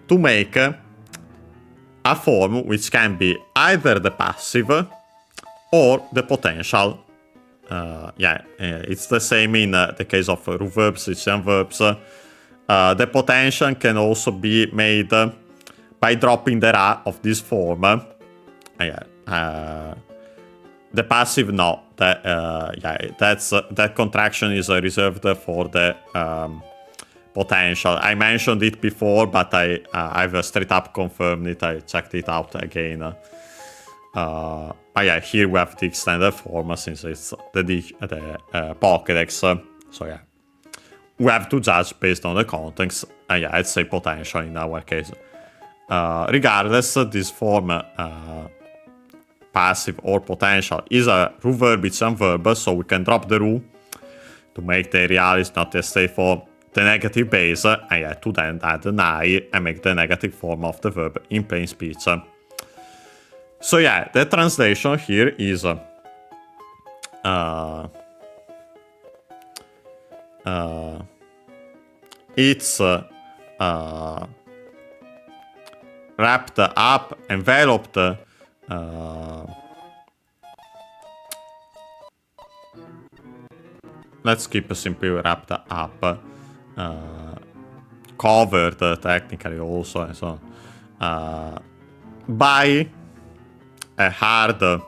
to make a form which can be either the passive or the potential. It's the same in the case of ru verbs, some verbs. The potential can also be made by dropping the ra of this form. The passive, no. That contraction is reserved for the potential. I mentioned it before, but I've straight up confirmed it. I checked it out again. Here we have the extended form since it's the Pokédex. So yeah, we have to judge based on the context. I'd say potential in our case. Regardless, this form, passive or potential, is a ru verb, it's some verb, so we can drop the ru to make the realis not stay for the negative base, and to then add an I and make the negative form of the verb in plain speech. So yeah, the translation here is it's wrapped up, enveloped, let's keep simply wrapped up, covered technically also, and so on, by a hard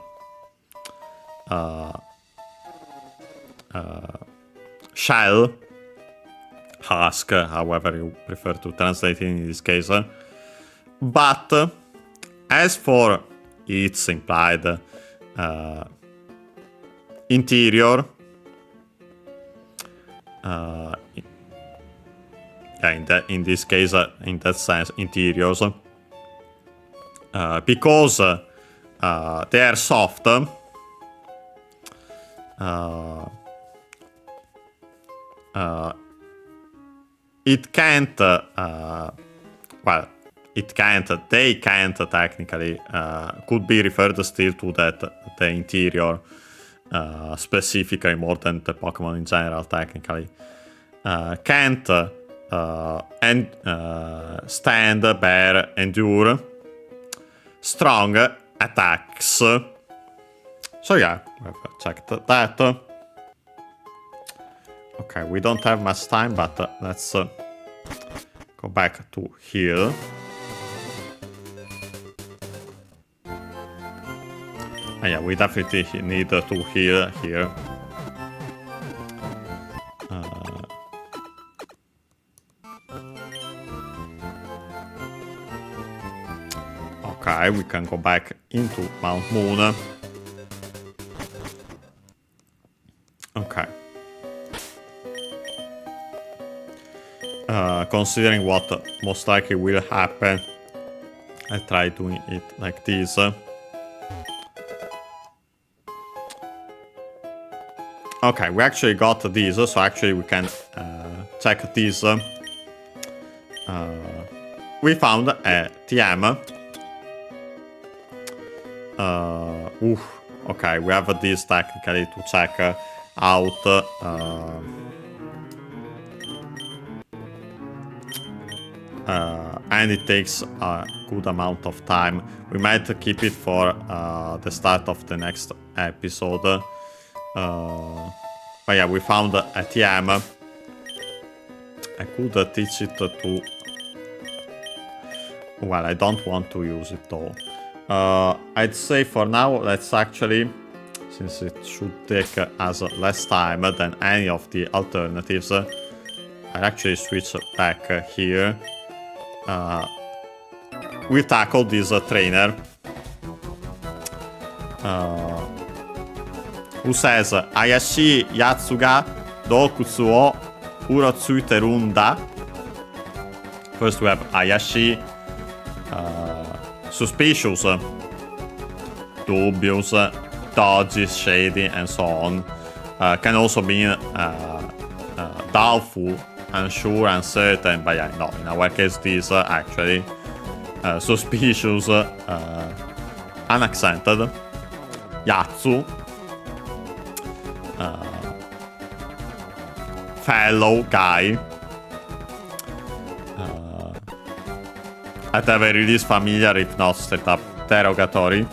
shell, husk, however you prefer to translate it in this case. But as for its implied interior, in this case, in that sense, interiors, because they are soft, it can't, they can't technically, could be referred still to that, the interior, specifically more than the Pokemon in general technically, can't stand, bear, endure strong attacks. So yeah, we've checked that. Okay, we don't have much time, but let's go back to here. We definitely need to heal here. Okay, we can go back into Mount Moon. Okay. Considering what most likely will happen, I try doing it like this. Okay, we actually got these, so actually we can check these. We found a TM. Okay, we have this technically to check out. And it takes a good amount of time. We might keep it for the start of the next episode. But yeah, we found a TM. I could teach it to... Well, I don't want to use it though. I'd say for now, let's actually, since it should take us less time than any of the alternatives, I'll actually switch back here. We tackle this trainer who says Ayashi Yatsuga Dokutsuo Urotsuiterunda. First we have Ayashi, suspicious, dubious, dodgy, shady, and so on. Can also mean doubtful, unsure, uncertain, but yeah, no, in our case these are actually suspicious, unaccented. Yatsu, fellow guy, at the very least familiar, if not straight up derogatory.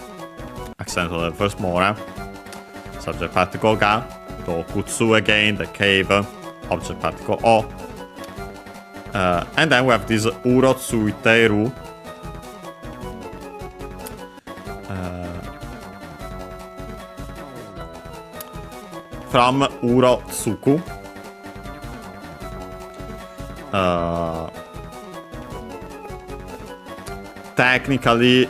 Accent on the first mora. Subject particle ga. Dokutsu again, the cave. Object particle o. And then we have this Urotsuiteru. From Urotsuku. Technically,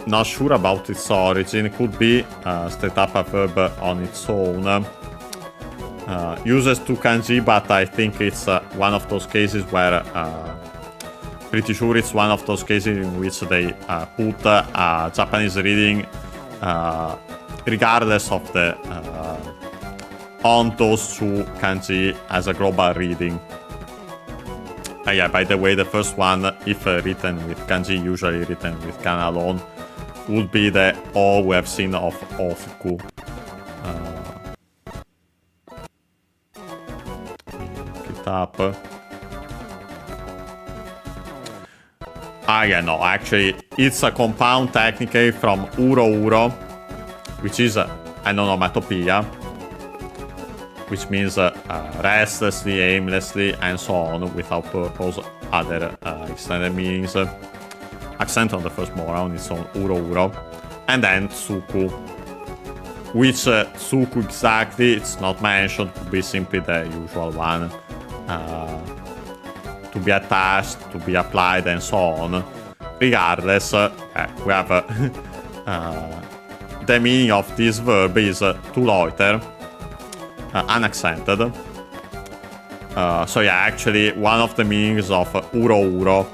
not sure about its origin. It could be straight up a verb on its own. Uses two kanji, but I think it's one of those cases where pretty sure it's one of those cases in which they put Japanese reading regardless of the on those two kanji as a global reading. Yeah, by the way, the first one, if written with kanji, usually written with kana alone, would be the O we have seen of Ofuku. Look it up. Yeah, no, actually, it's a compound technically from Uro, which is an onomatopoeia, which means restlessly, aimlessly, and so on, without purpose, other extended meanings. Accent on the first mora on its own, Uro. And then Tsuku, which Tsuku exactly, it's not mentioned, could be simply the usual one. To be attached, to be applied, and so on. Regardless, we have the meaning of this verb is to loiter. Unaccented. So yeah, actually one of the meanings of Uro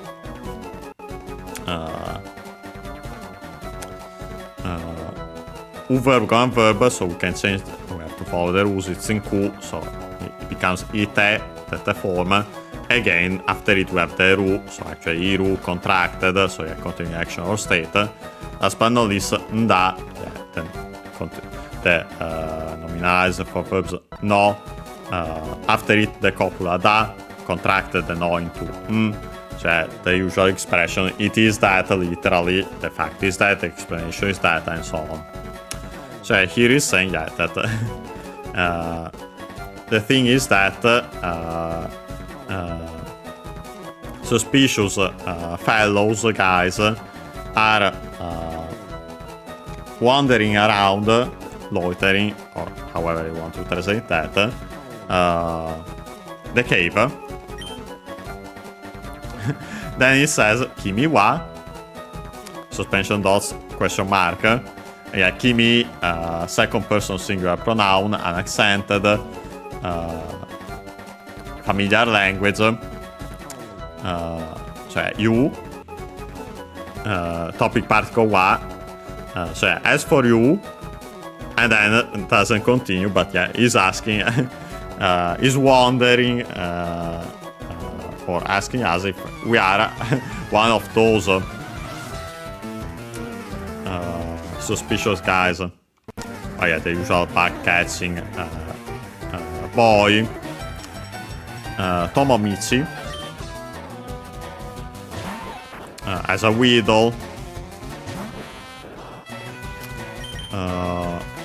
verb go and verb, so we can change, we have to follow the rules, it's in ku, so it becomes ite, the form. Again, after it we have the ru, so actually iru contracted, so yeah, continuing action or state. Last but not least, nda, yeah, then the nominalizer for verbs no. After it, the copula da, contracted the no into so the usual expression, it is that, literally, the fact is that, the explanation is that, and so on. So here is saying that the thing is that suspicious fellows, guys, are wandering around, loitering, or however you want to translate that, the cave. Then it says Kimi wa, suspension dots, question mark. Yeah, Kimi, second person singular pronoun, unaccented, familiar language. So you, topic particle wa. So yeah, as for you, and then it doesn't continue, but yeah, he's asking, he's wondering, or asking us if we are one of those suspicious guys. Oh yeah, the usual back-catching boy. Tomomichi. As a Weedle.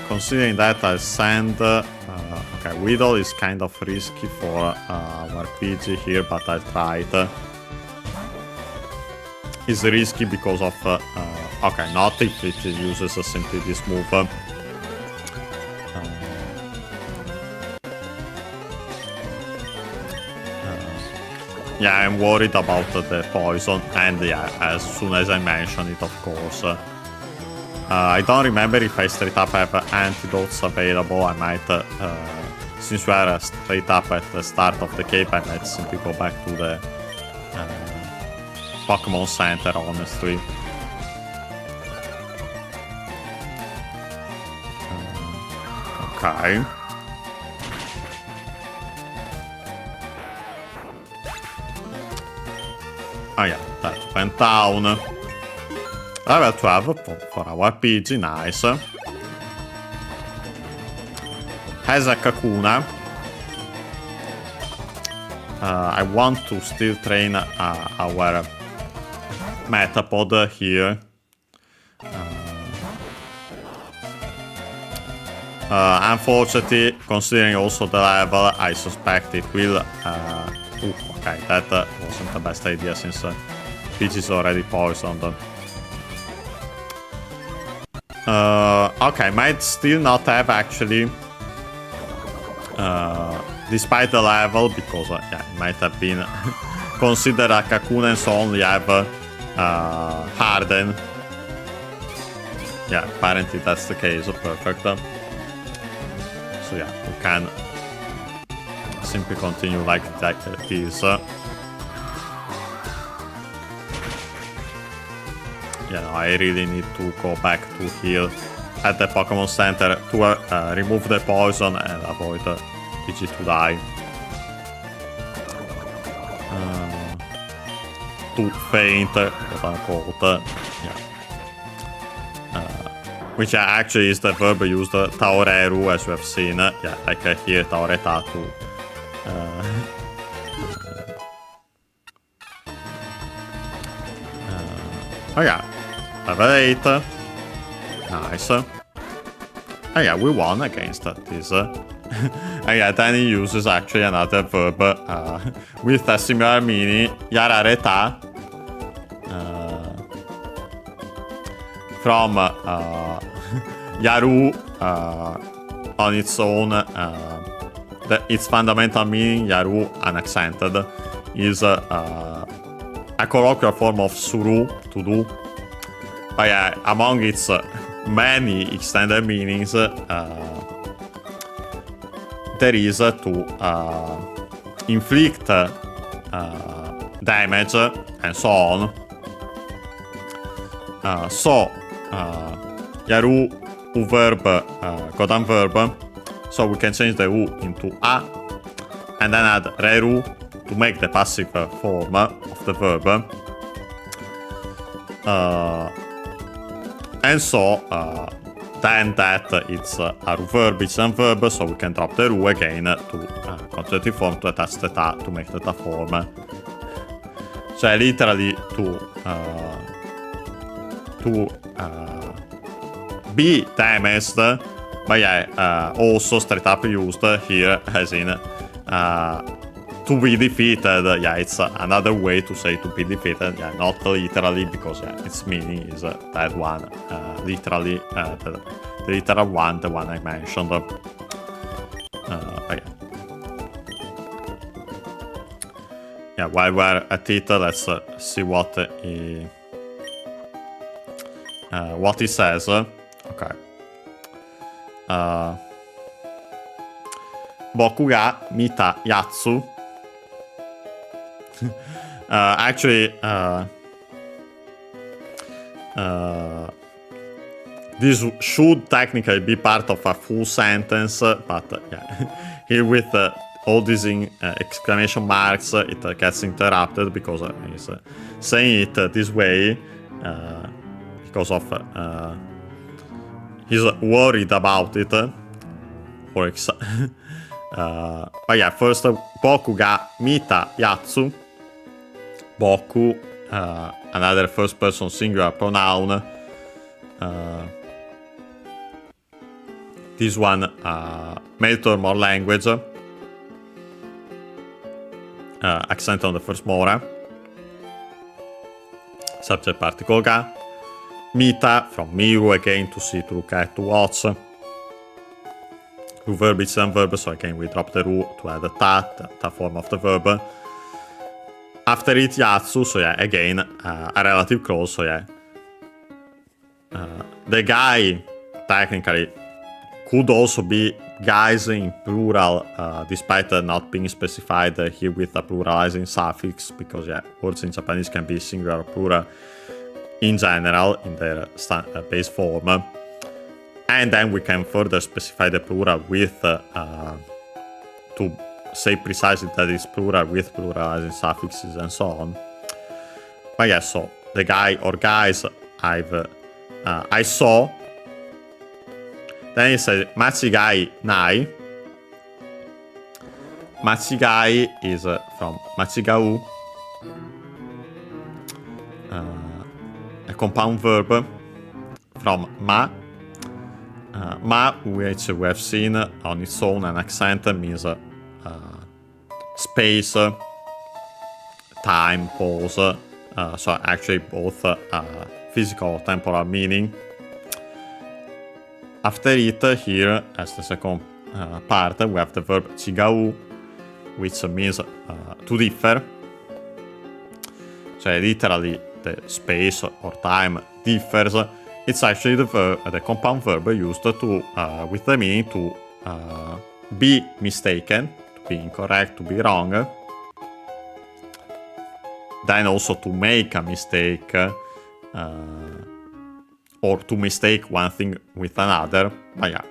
Considering that I send... okay, Weedle is kind of risky for our PG here, but I tried. It's risky because of... okay, not if it uses simply this move. Yeah, I'm worried about the poison, and yeah, as soon as I mention it, of course, I don't remember if I straight up have antidotes available. I might, since we are straight up at the start of the cape, I might simply go back to the Pokémon Center, honestly. Okay. Oh yeah, that went down. Level 12 for our PG, nice. Has a Kakuna. I want to still train our Metapod here. Unfortunately, considering also the level, I suspect it will... okay, that wasn't the best idea since Peach is already poisoned. Okay, might still not have actually... despite the level, because yeah, it might have been considered a Kakuna and so only have Harden. Yeah, apparently that's the case. Perfect. So yeah, we can simply continue like this. Yeah, no, I really need to go back to heal at the Pokémon Center to remove the poison and avoid PG to die. To faint, quote unquote. Yeah. Which actually is the verb used Taoreru, as we have seen. Yeah, like here, Taoretatu. Oh yeah, level 8. Nice. Oh yeah, we won against this. Oh yeah, then he uses actually another verb with a similar meaning, Yarareta. From Yaru on its own, its fundamental meaning, Yaru unaccented, is a colloquial form of Suru, to do. But yeah, among its many extended meanings, there is to inflict damage and so on. Yaru verb, Godan verb, so we can change the U into A and then add Reru to make the passive form of the verb. And so then that it's a verb, it's a verb, so we can drop the Ru again to conjugative form to attach the Ta to make the Ta form. So literally to be damaged, but yeah, also straight up used here as in to be defeated. Yeah, it's another way to say to be defeated. Yeah, not literally, because yeah, its meaning is that one. Literally, the literal one, the one I mentioned. Yeah, while we're at it, let's see what he says. Okay. Boku ga mita yatsu. Actually, this should technically be part of a full sentence, but yeah, here with all these exclamation marks, it gets interrupted because he's saying it this way because of he's worried about it. But yeah, first, Boku ga mita yatsu. Boku, another first person singular pronoun. This one, male term or language. Accent on the first mora. Subject particle ga. Mita, from miru again, to see, to look at, to watch. Ru verb is some verb, so again we drop the ru to add the ta form of the verb. After it, yatsu, so yeah, again, a relative clause, so yeah. the guy technically could also be guys in plural, despite not being specified here with a pluralizing suffix, because words in Japanese can be singular or plural in general in their base form. And then we can further specify the plural with to say precisely that it's plural with pluralizing suffixes and so on. But yeah, so the guy or guys I saw. Then it says Machigai Nai. Machigai is from Machigau, a compound verb from ma. Ma, which we have seen on its own, an accent means space, time, pause. So actually both physical or temporal meaning. After it, here, as the second part, we have the verb chigau, which means to differ. So literally, the space or time differs. It's actually the compound verb used to with the meaning to be mistaken, to be incorrect, to be wrong. Then also to make a mistake, or to mistake one thing with another. But yeah.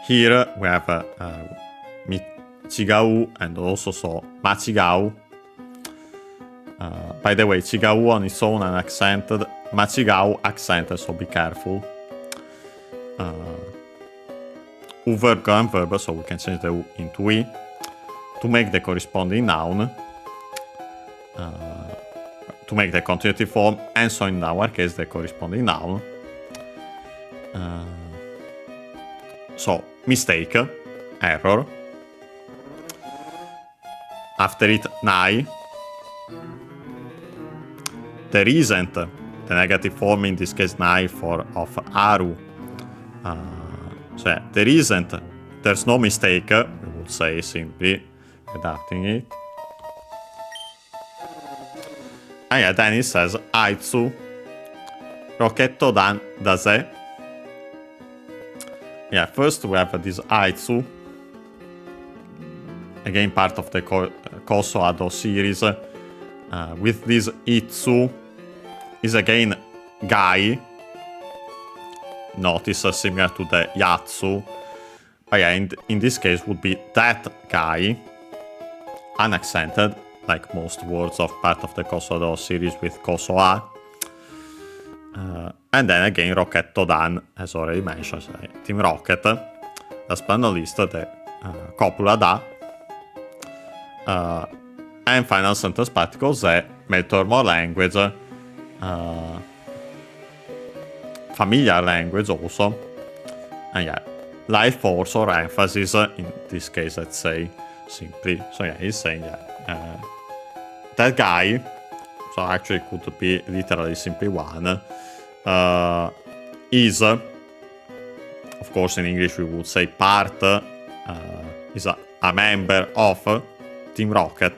Here we have Chigau and also so Machigau. By the way, Chigau on its own and accented, Machigau accented, so be careful. U verb and verb, so we can change the U into I to make the corresponding noun, to make the continuative form, and so in our case the corresponding noun. So mistake, error. After it, nai. There isn't the negative form, in this case nai, of aru. So there isn't, there's no mistake, we would say simply, adapting it. And yeah, then it says Aitsu Roketto dan Daze. Yeah, first we have this Aitsu. Again, part of the Koso Ado series. With this Itsu is again guy. Notice similar to the Yatsu. But yeah, in this case would be that guy. Unaccented, like most words of part of the Koso Ado series with Koso A. And then again Roketto Dan, as already mentioned, Team Rocket. Last but not least, the copula da. And final sentence particles è Meltormo language, familiar language also, and yeah, life force or emphasis, in this case let's say simply, so yeah, he's saying that guy, so actually could be literally simply one, is, of course in English we would say part, is a member of Team Rocket.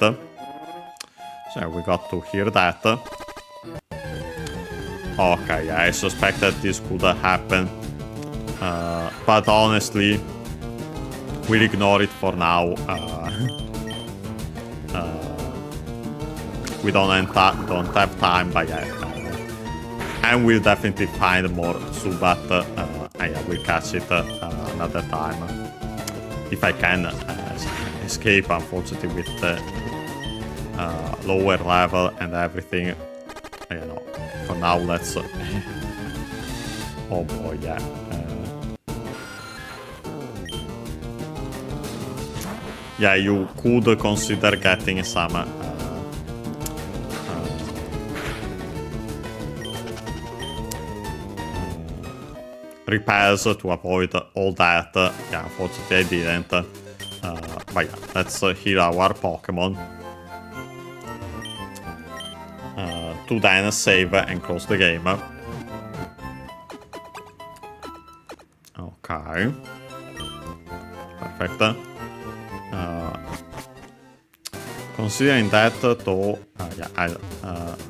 So we got to hear that. Okay, yeah, I suspected this could happen. But honestly, we'll ignore it for now. We don't have time, but yeah. And we'll definitely find more Subat. Yeah, we'll catch it another time. If I can escape, unfortunately, with the lower level and everything. You know, for now, let's. Oh boy, yeah. Yeah, you could consider getting some. Repairs to avoid all that. Yeah, unfortunately, I didn't. But yeah, let's heal our Pokemon. To then save and close the game. Okay. Perfect. Considering that, though,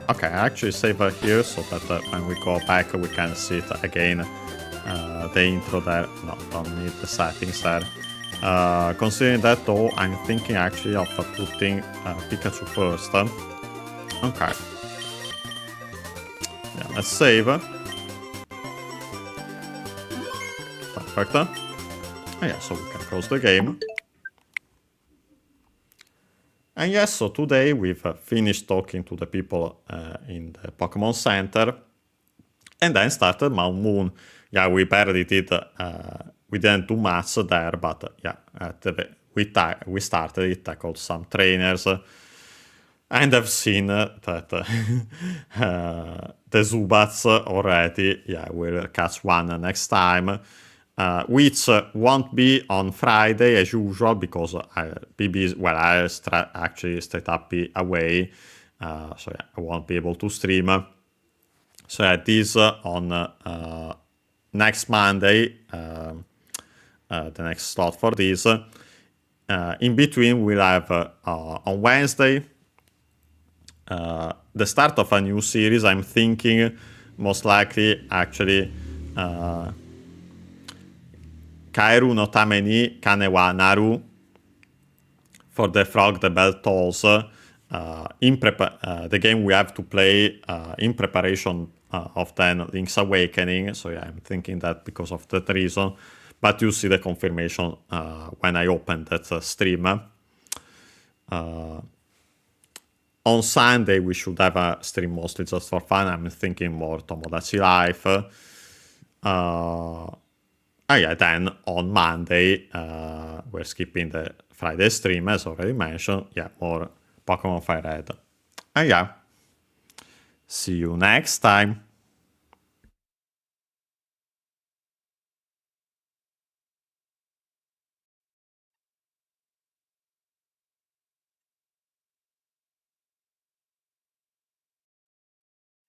okay, I actually save here so that when we go back we can see it again. The intro there, no, don't need the settings there. Considering that, though, I'm thinking actually of putting Pikachu first. Okay. Yeah, let's save. Perfect. Oh, yeah, so we can close the game. And yes, so today we've finished talking to the people in the Pokémon Center, and then started Mount Moon. Yeah, we barely did, we didn't do much there, but yeah, we started it, tackled some trainers, and I've seen that the Zubats already, yeah, we'll catch one next time. Which won't be on Friday as usual because PB, well, I'll actually straight up be away, so yeah, I won't be able to stream. So yeah, this on next Monday, the next slot for this. In between, we'll have on Wednesday the start of a new series. I'm thinking most likely actually. Kaeru no Tameni Kane wa Naru for the Frog the Bell Tolls. The game we have to play in preparation of then Link's Awakening. So yeah, I'm thinking that because of that reason. But you see the confirmation when I open that stream. On Sunday we should have a stream mostly just for fun. I'm thinking more Tomodachi Life. Oh yeah, then on Monday, we're skipping the Friday stream, as already mentioned. Yeah, more Pokémon FireRed. And yeah, see you next time.